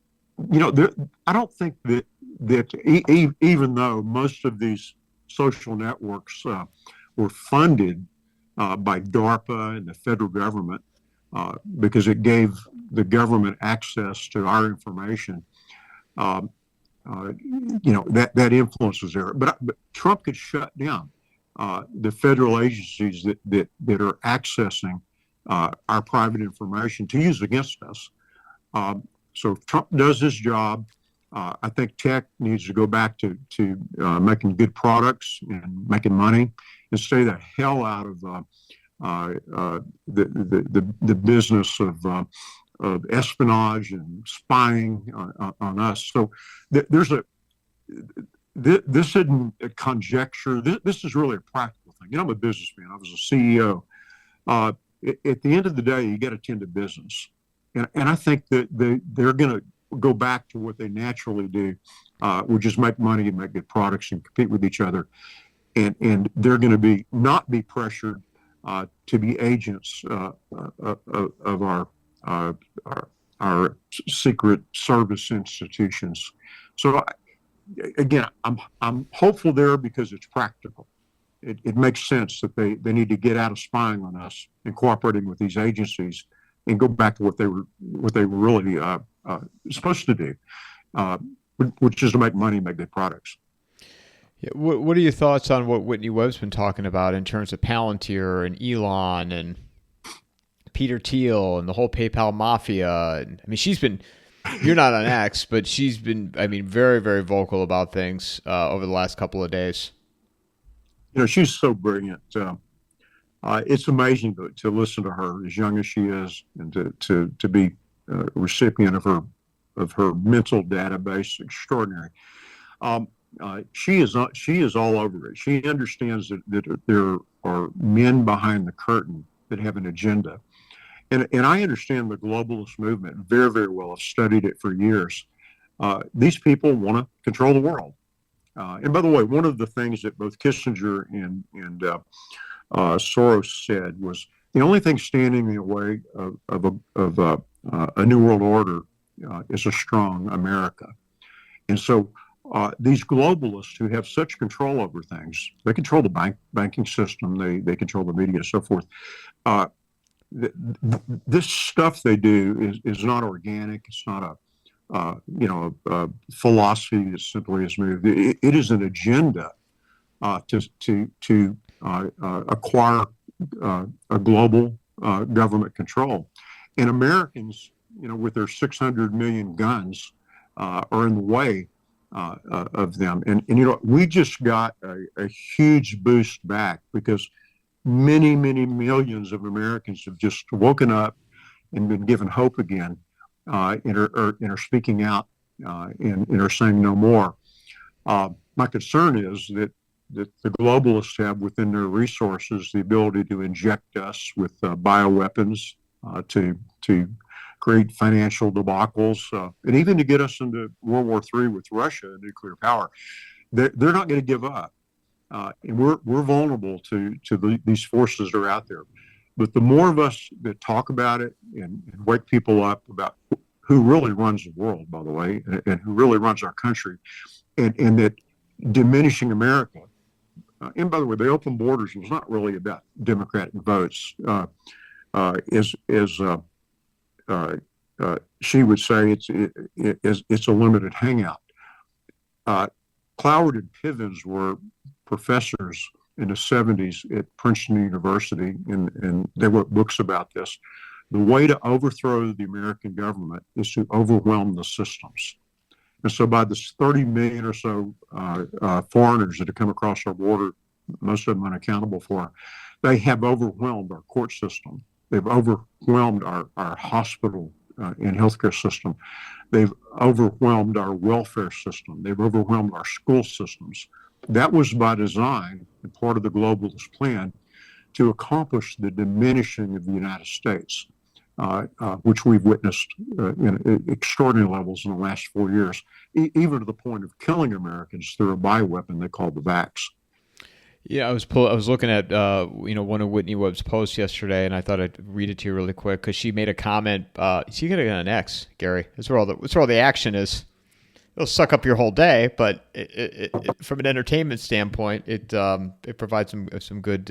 B: I don't think that even though most of these social networks were funded by DARPA and the federal government because it gave the government access to our information, that influence was there. But Trump could shut down the federal agencies that are accessing our private information to use against us. So if Trump does his job, I think tech needs to go back to making good products and making money and stay the hell out of the business of espionage and spying on us. So this isn't a conjecture. This is really a practical thing. I'm a businessman. I was a CEO. At the end of the day, you got to tend to business. And I think that they're going to go back to what they naturally do, which is make money and make good products and compete with each other. And they're going to not be pressured to be agents of our our secret service institutions. So again, I'm hopeful there because it's practical. It makes sense that they need to get out of spying on us and cooperating with these agencies and go back to what they were really supposed to do, which is to make money, make good products.
A: Yeah, what are your thoughts on what Whitney Webb's been talking about in terms of Palantir and Elon and Peter Thiel and the whole PayPal mafia? And, I mean, she's been, you're not on X, but she's been, I mean, very, very vocal about things over the last couple of days.
B: She's so brilliant. It's amazing to listen to her, as young as she is, and to be a recipient of her mental database. Extraordinary. She is all over it. She understands that there are men behind the curtain that have an agenda, and I understand the globalist movement very, very well. I've studied it for years. These people want to control the world. And by the way, one of the things that both Kissinger and Soros said was the only thing standing in the way of a new world order is a strong America. And so these globalists who have such control over things, they control the banking system, they control the media, and so forth. This stuff they do is not organic. It's not a philosophy that simply is moved. It is an agenda to acquire a global government control. And Americans, with their 600 million guns, are in the way of them. And we just got a huge boost back because many, many millions of Americans have just woken up and been given hope again. And are speaking out and are saying no more. My concern is that the globalists have within their resources the ability to inject us with bioweapons, to create financial debacles, and even to get us into World War III with Russia and nuclear power. They're not going to give up, and we're vulnerable to these forces that are out there. But the more of us that talk about it and wake people up about who really runs the world, by the way, and who really runs our country, and that diminishing America, and by the way, the open borders was not really about Democratic votes. She would say, it's a limited hangout. Cloward and Pivens were professors in the 70s at Princeton University, and they wrote books about this. The way to overthrow the American government is to overwhelm the systems. And so by this 30 million or so foreigners that have come across our border, most of them unaccountable for, they have overwhelmed our court system. They've overwhelmed our hospital and healthcare system. They've overwhelmed our welfare system. They've overwhelmed our school systems. That was by design and part of the globalist plan to accomplish the diminishing of the United States, which we've witnessed in extraordinary levels in the last 4 years, even to the point of killing Americans through a bioweapon they call the vax.
A: Yeah, I was looking at one of Whitney Webb's posts yesterday, and I thought I'd read it to you really quick because she made a comment. So you got to get on X, Gary. That's where all the action is. It'll suck up your whole day, but it from an entertainment standpoint, it provides some good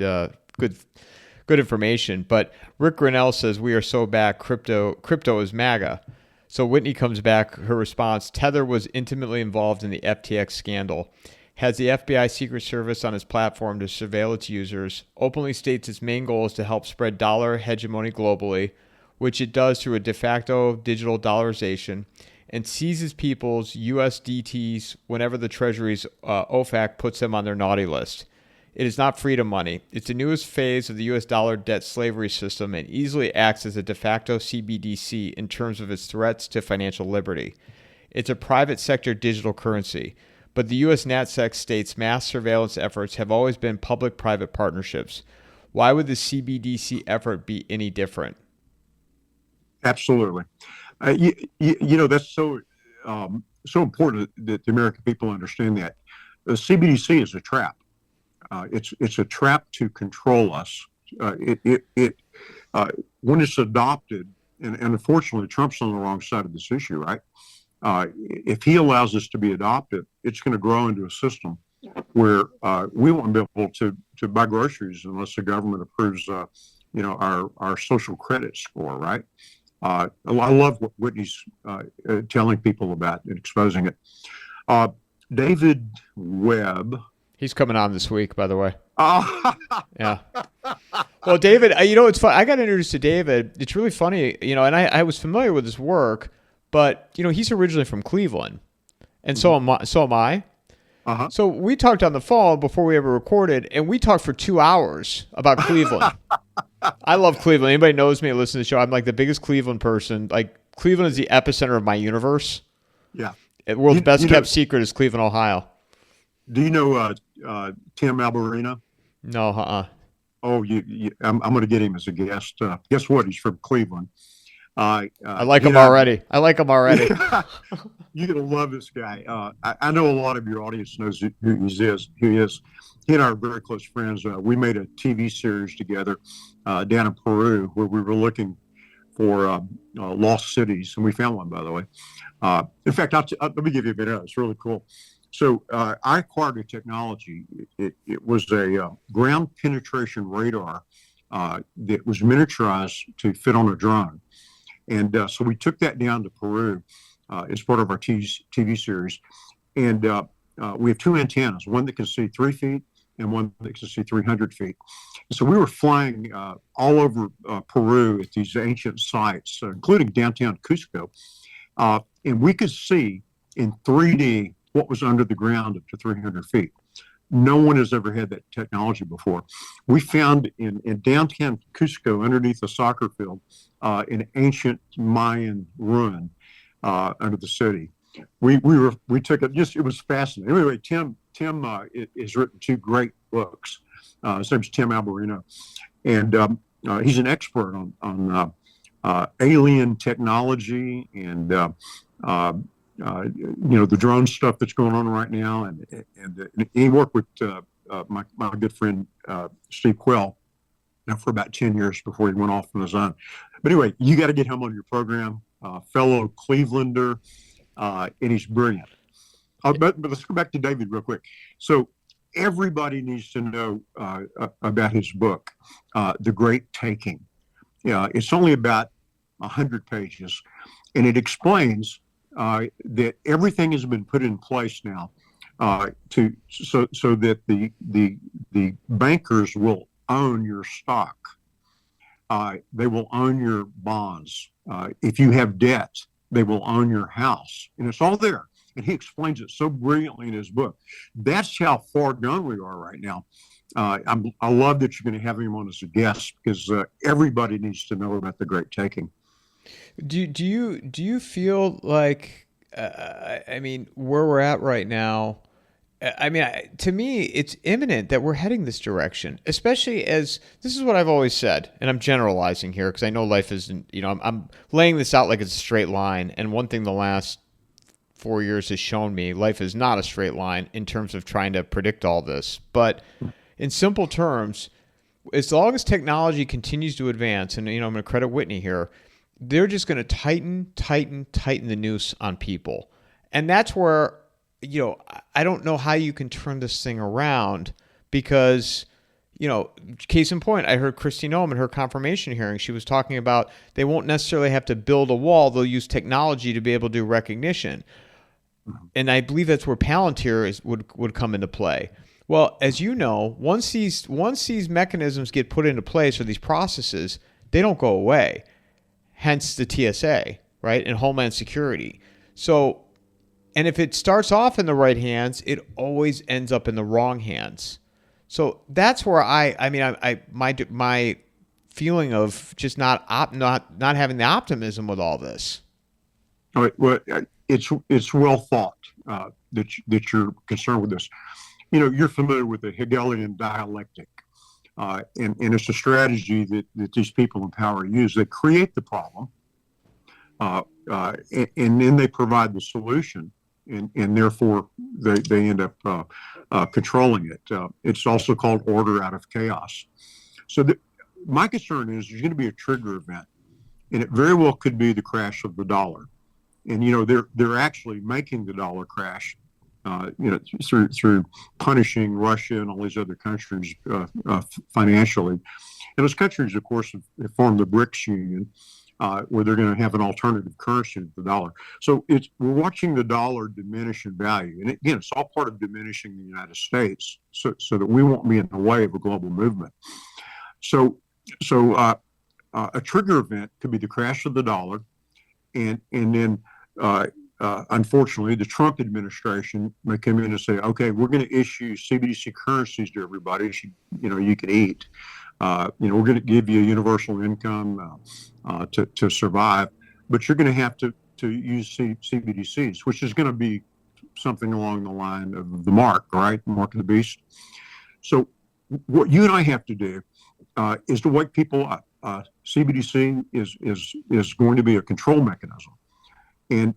A: information. But Rick Grinnell says we are so back. Crypto is MAGA. So Whitney comes back. Her response: Tether was intimately involved in the FTX scandal. Has the FBI Secret Service on its platform to surveil its users. Openly states its main goal is to help spread dollar hegemony globally, which it does through a de facto digital dollarization, and seizes people's USDTs whenever the Treasury's OFAC puts them on their naughty list. It is not freedom money. It's the newest phase of the US dollar debt slavery system and easily acts as a de facto CBDC in terms of its threats to financial liberty. It's a private sector digital currency, but the US NatSec states mass surveillance efforts have always been public-private partnerships. Why would the CBDC effort be any different?
B: Absolutely. That's so important that the American people understand that. The CBDC is a trap. It's a trap to control us. When it's adopted and unfortunately, Trump's on the wrong side of this issue, right? If he allows this to be adopted, it's going to grow into a system where we won't be able to buy groceries unless the government approves, our social credit score, right? I love what Whitney's telling people about and exposing it. David Webb.
A: He's coming on this week, by the way.
B: Oh.
A: Yeah. Well, David, it's fun. I got introduced to David. It's really funny, and I was familiar with his work, but he's originally from Cleveland, and so am I.
B: Uh-huh.
A: So we talked on the phone before we ever recorded, and we talked for 2 hours about Cleveland. I love Cleveland. Anybody knows me and listens to the show, I'm like the biggest Cleveland person. Like, Cleveland is the epicenter of my universe.
B: Yeah.
A: The world's best kept secret is Cleveland, Ohio.
B: Do you know Tim Alberino?
A: No,
B: Oh, I'm going to get him as a guest. Guess what? He's from Cleveland.
A: I like him already. You're
B: going to love this guy. I know a lot of your audience knows who he is. He and I are very close friends. We made a TV series together down in Peru where we were looking for lost cities, and we found one, by the way. In fact, let me give you a bit of it. It's really cool. So I acquired a technology. It was a ground penetration radar that was miniaturized to fit on a drone. And so we took that down to Peru as part of our TV series. And we have two antennas, one that can see 3 feet and one that can see 300 feet. And so we were flying all over Peru at these ancient sites, including downtown Cusco. And we could see in 3D what was under the ground up to 300 feet. No one has ever had that technology before. We found in downtown Cusco, underneath a soccer field, an ancient Mayan ruin under the city. We took it. It was fascinating. Anyway, Tim has written 2 great books. His name's Tim Alberino, and he's an expert on alien technology and the drone stuff that's going on right now, and he worked with my good friend Steve Quell for about 10 years before he went off on his own. But anyway, you got to get him on your program, fellow Clevelander, and he's brilliant. But let's go back to David real quick. So everybody needs to know about his book, The Great Taking. It's only about 100 pages, and it explains that everything has been put in place now so that the bankers will own your stock. They will own your bonds. If you have debt, they will own your house, and it's all there. And he explains it so brilliantly in his book. That's how far gone we are right now. I love that you're going to have him on as a guest because everybody needs to know about the Great Taking.
A: Do you feel like, where we're at right now, to me, it's imminent that we're heading this direction, especially as this is what I've always said, and I'm generalizing here because I know life isn't, I'm laying this out like it's a straight line. And one thing the last 4 years has shown me, life is not a straight line in terms of trying to predict all this. But in simple terms, as long as technology continues to advance, and I'm going to credit Whitney here, they're just going to tighten the noose on people. And that's where, I don't know how you can turn this thing around because, case in point, I heard Christine Ohm in her confirmation hearing. She was talking about they won't necessarily have to build a wall. They'll use technology to be able to do recognition. And I believe that's where Palantir would come into play. Well, as you know, once these mechanisms get put into place or these processes, they don't go away. Hence the TSA, right, and Homeland Security. So, and if it starts off in the right hands, it always ends up in the wrong hands. So that's where my feeling of just not having the optimism with all this.
B: All right. Well, it's well thought that you're concerned with this. You're familiar with the Hegelian dialectic. And it's a strategy that these people in power use. They create the problem, and then they provide the solution, and therefore they end up controlling it. It's also called order out of chaos. So my concern is there's going to be a trigger event and it very well could be the crash of the dollar. And they're actually making the dollar crash, through punishing Russia and all these other countries financially. And those countries, of course, have formed the BRICS Union, where they're going to have an alternative currency to the dollar. So we're watching the dollar diminish in value. And again, it's all part of diminishing the United States so that we won't be in the way of a global movement. So a trigger event could be the crash of the dollar. And then, unfortunately, the Trump administration may come in and say, okay, we're going to issue CBDC currencies to everybody. You can eat. We're going to give you a universal income to survive, but you're going to have to use CBDCs, which is going to be something along the line of the mark, right? Mark of the beast. So what you and I have to do is to wake people up. CBDC is going to be a control mechanism, and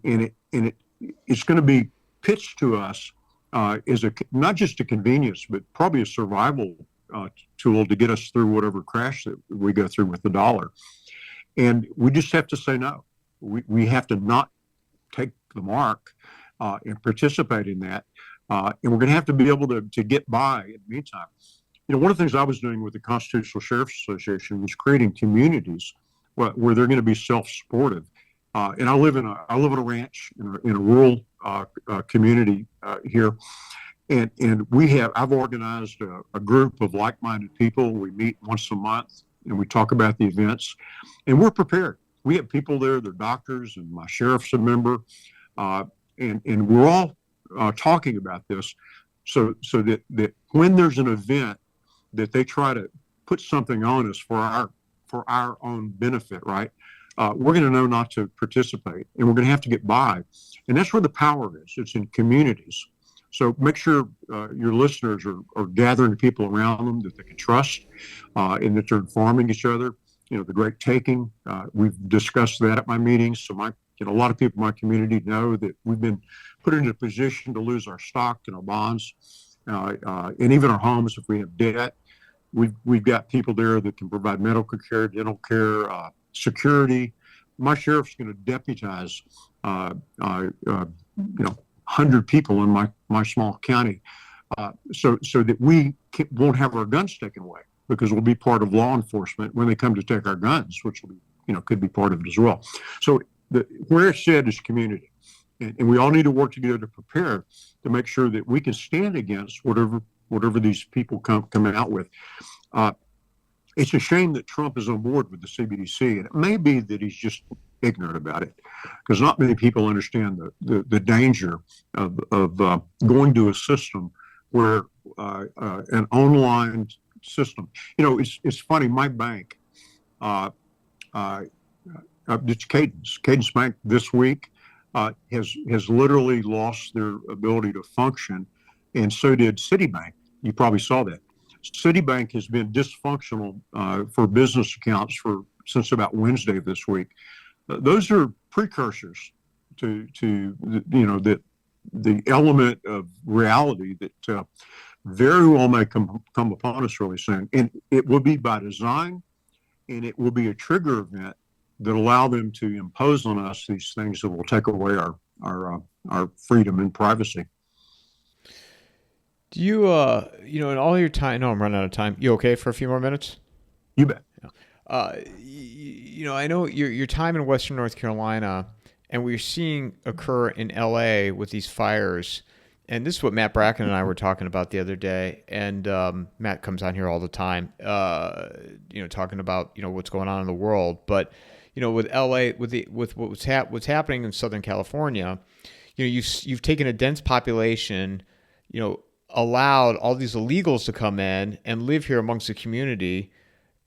B: it's going to be pitched to us as not just a convenience, but probably a survival tool to get us through whatever crash that we go through with the dollar. And we just have to say no. We have to not take the mark and participate in that. And we're going to have to be able to get by in the meantime. One of the things I was doing with the Constitutional Sheriff's Association was creating communities where they're going to be self-supportive. And I live in a ranch in a rural community here. And I've organized a group of like-minded people. We meet once a month and we talk about the events, and we're prepared. We have people there, they're doctors, and my sheriff's a member, and we're all talking about this so that when there's an event that they try to put something on us for our own benefit, right? We're going to know not to participate, and we're going to have to get by. And that's where the power is. It's in communities. So make sure your listeners are gathering people around them that they can trust, and that they're informing each other. The great taking. We've discussed that at my meetings. So a lot of people in my community know that we've been put in a position to lose our stock and our bonds, and even our homes if we have debt. We've got people there that can provide medical care, dental care, security. My sheriff's going to deputize, 100 people in my small county, so that we won't have our guns taken away, because we'll be part of law enforcement when they come to take our guns, which will be, could be part of it as well. So where it's said is community, and we all need to work together to prepare to make sure that we can stand against whatever these people come out with. It's a shame that Trump is on board with the CBDC, and it may be that he's just ignorant about it, because not many people understand the danger of going to a system where an online system. It's funny. My bank, it's Cadence Bank this week has literally lost their ability to function, and so did Citibank. You probably saw that. Citibank has been dysfunctional for business accounts since about Wednesday of this week. Those are precursors to the element of reality that very well may come upon us really soon, and it will be by design, and it will be a trigger event that allow them to impose on us these things that will take away our freedom and privacy.
A: Do you, in all your time, no, I'm running out of time. You okay for a few more minutes?
B: You bet.
A: I know your time in Western North Carolina, and we're seeing occur in LA with these fires. And this is what Matt Bracken and I were talking about the other day. And Matt comes on here all the time, talking about, what's going on in the world. But, with LA, with what's happening in Southern California, you've taken a dense population, allowed all these illegals to come in and live here amongst the community,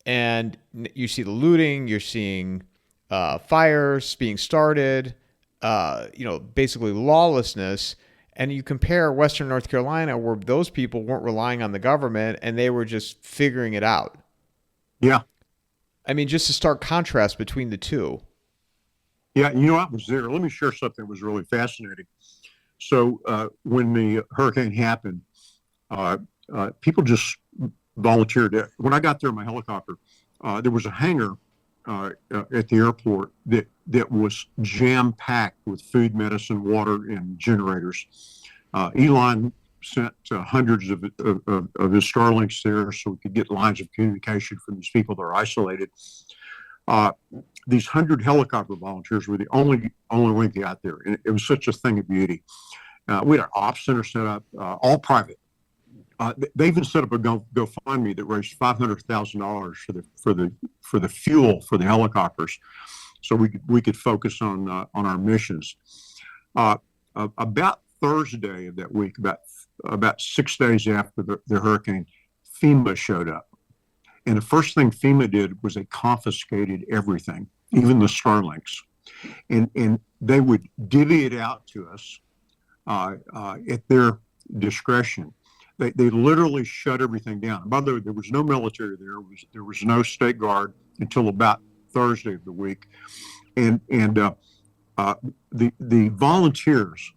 A: and you see the looting, you're seeing fires being started, basically lawlessness, and you compare Western North Carolina, where those people weren't relying on the government and they were just figuring it out.
B: Yeah.
A: I mean, just a stark contrast between the two.
B: Yeah, I was there. Let me share something that was really fascinating. So when the hurricane happened, people just volunteered. When I got there in my helicopter, there was a hangar at the airport that was jam-packed with food, medicine, water, and generators. Elon sent hundreds of his Starlinks there so we could get lines of communication from these people that are isolated. These 100 helicopter volunteers were the only link out there, and it was such a thing of beauty. We had an ops center set up, all private. They even set up a GoFundMe that raised $500,000 for the fuel for the helicopters, so we could focus on our missions. About Thursday of that week, about 6 days after the hurricane, FEMA showed up, and the first thing FEMA did was they confiscated everything, even the Starlinks, and they would divvy it out to us at their discretion. They literally shut everything down. By the way, there was no military there. There was no state guard until about Thursday of the week, and the volunteers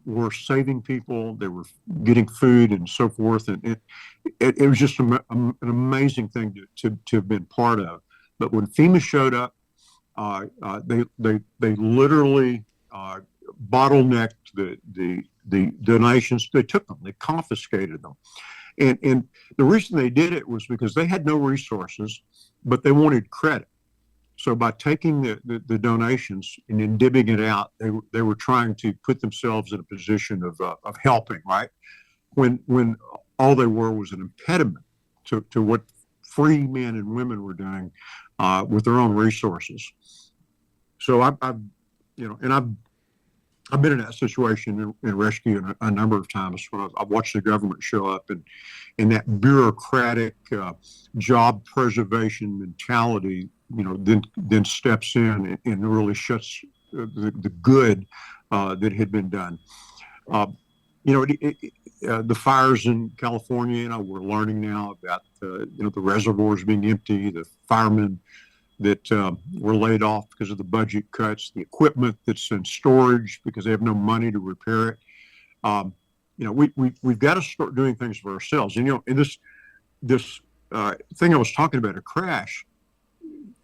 B: were saving people. They were getting food and so forth, and it was just an amazing thing to have been part of. But when FEMA showed up, they literally bottlenecked the donations. They took them, they confiscated them. And the reason they did it was because they had no resources, but they wanted credit. So by taking the donations and then dibbing it out, they were trying to put themselves in a position of helping, right? When all they were was an impediment to what free men and women were doing with their own resources. So I've been in that situation in rescue a number of times when I've watched the government show up and that bureaucratic job preservation mentality, then steps in and really shuts the good that had been done. The fires in California, we're learning now about the reservoirs being empty, the firemen that were laid off because of the budget cuts, the equipment that's in storage because they have no money to repair it. We've got to start doing things for ourselves. And this thing I was talking about, a crash,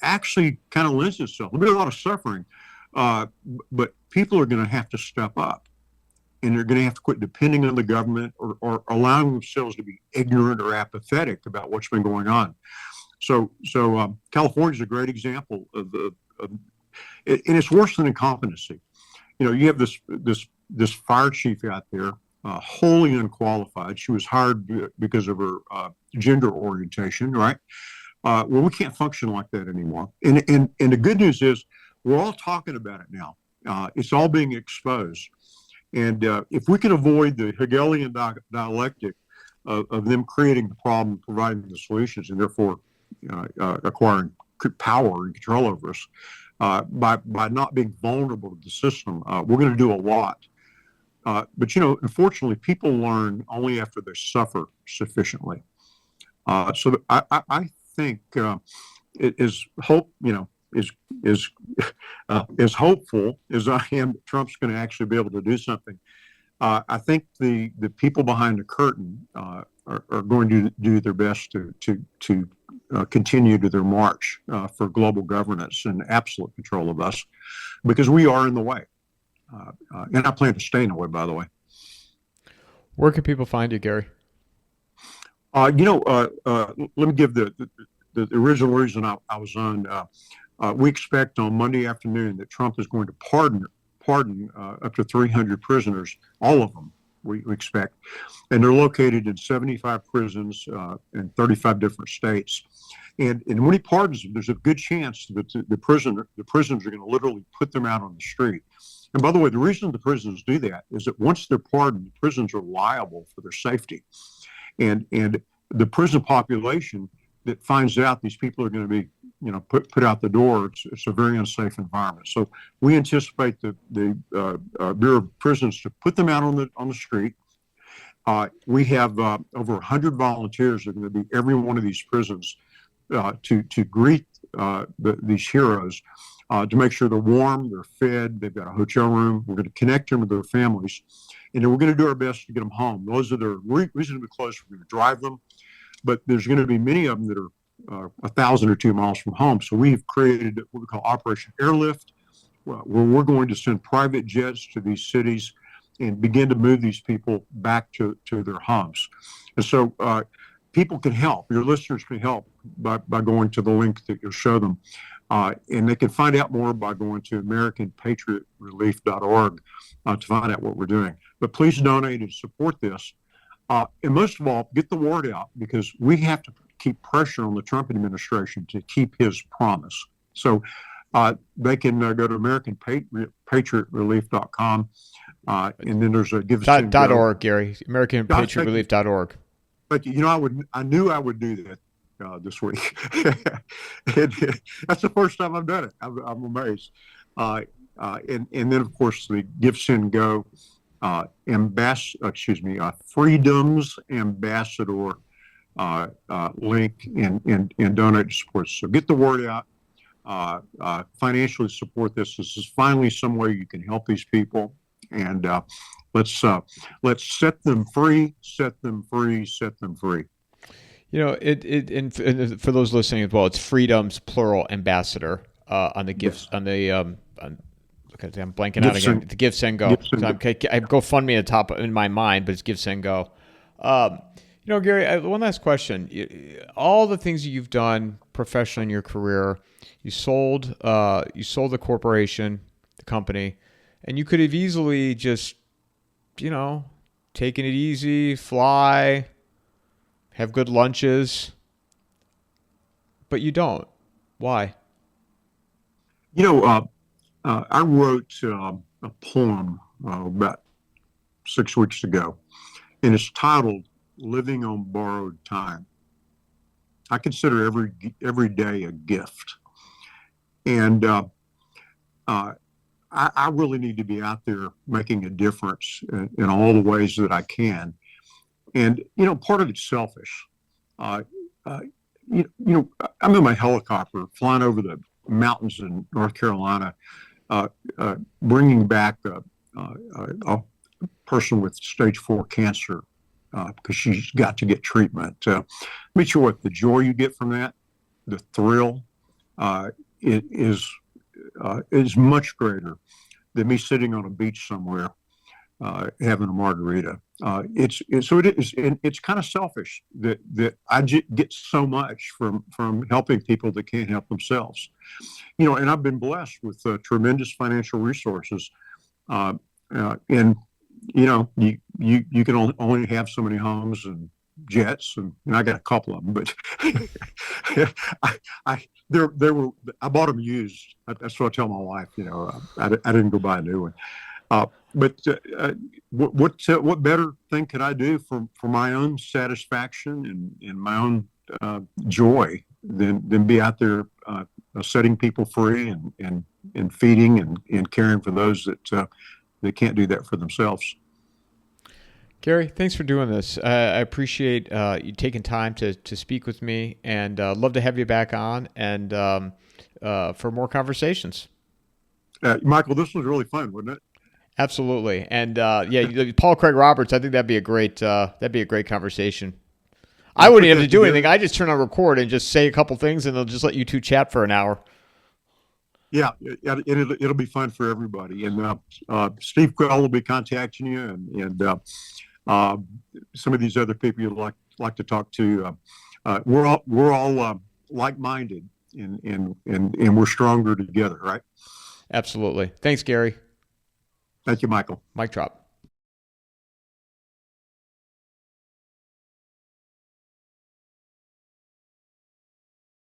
B: actually kind of lends itself. There'll be a lot of suffering, but people are going to have to step up, and they're going to have to quit depending on the government or allowing themselves to be ignorant or apathetic about what's been going on. So California is a great example of and it's worse than incompetency. You have this fire chief out there, wholly unqualified. She was hired because of her gender orientation, right? Well, we can't function like that anymore. And the good news is we're all talking about it now. It's all being exposed. And if we can avoid the Hegelian dialectic of them creating the problem, providing the solutions, and therefore acquiring power and control over us, by not being vulnerable to the system, we're going to do a lot. But unfortunately, people learn only after they suffer sufficiently. So I think it is hope. As hopeful as I am that Trump's going to actually be able to do something. I think the people behind the curtain are going to do their best to continue to their march for global governance and absolute control of us, because we are in the way. And I plan to stay in the way, by the way.
A: Where can people find you, Gary?
B: Let me give the original reason I was on. We expect on Monday afternoon that Trump is going to pardon up to 300 prisoners, all of them, we expect. And they're located in 75 prisons in 35 different states. And when he pardons them, there's a good chance that the prisons are going to literally put them out on the street. And by the way, the reason the prisons do that is that once they're pardoned, the prisons are liable for their safety. And the prison population that finds out these people are going to be put out the door, it's a very unsafe environment. So we anticipate the Bureau of Prisons to put them out on the street. We have over 100 volunteers that are going to be every one of these prisons to greet these heroes, to make sure they're warm, they're fed, they've got a hotel room. We're going to connect them with their families, and then we're going to do our best to get them home. Those that are reasonably close, we're going to drive them, but there's going to be many of them that are 1,000 or 2 miles from home. So we've created what we call Operation Airlift, where we're going to send private jets to these cities and begin to move these people back to their homes. And so people can help. Your listeners can help by going to the link that you'll show them. And they can find out more by going to AmericanPatriotRelief.org to find out what we're doing. But please donate and support this. And most of all, get the word out, because we have to keep pressure on the Trump administration to keep his promise. So they can go to AmericanPatriotRelief.com. And then there's a give
A: .org, Gary. AmericanPatriotRelief.org.
B: But I knew I would do that this week. That's the first time I've done it. I'm amazed. And then of course the Give Send Go Freedom's Ambassador link and donate to support. So get the word out. Financially support this. This is finally some way you can help these people. And let's set them free, set them free, set them free.
A: And for those listening as well, it's Freedom's plural ambassador on the gifts on the I'm blanking out again. The Give Send Go. I go fund me at the top in my mind, but it's Give Send Go. Gary, one last question. All the things that you've done professionally in your career, you sold the corporation, the company, and you could have easily just, taken it easy, fly, have good lunches, but you don't. Why?
B: I wrote a poem about 6 weeks ago, and it's titled "Living on Borrowed Time." I consider every day a gift, and I really need to be out there making a difference in all the ways that I can. And part of it's selfish. I'm in my helicopter flying over the mountains in North Carolina, bringing back a person with stage 4 cancer because she's got to get treatment. Let me tell you what, the joy you get from that, the thrill, it is much greater than me sitting on a beach somewhere having a margarita. It's kind of selfish that I get so much from helping people that can't help themselves. And I've been blessed with tremendous financial resources. And you can only have so many homes and jets, and I got a couple of them, but I bought them used. That's what I tell my wife. I didn't go buy a new one. But what better thing could I do for my own satisfaction and my own joy than be out there setting people free and feeding and caring for those that can't do that for themselves.
A: Gary, thanks for doing this. I appreciate you taking time to speak with me, and love to have you back on and for more conversations.
B: Michael, this was really fun, wasn't it?
A: Absolutely, and Paul Craig Roberts. I think that'd be a great conversation. I wouldn't have to do anything. I just turn on record and just say a couple things, and they'll just let you two chat for an hour.
B: Yeah, it'll be fun for everybody. And Steve Quell will be contacting you, and some of these other people you'd like to talk to. We're all like-minded, and we're stronger together, right?
A: Absolutely. Thanks, Gary.
B: Thank you, Michael.
A: Mic drop.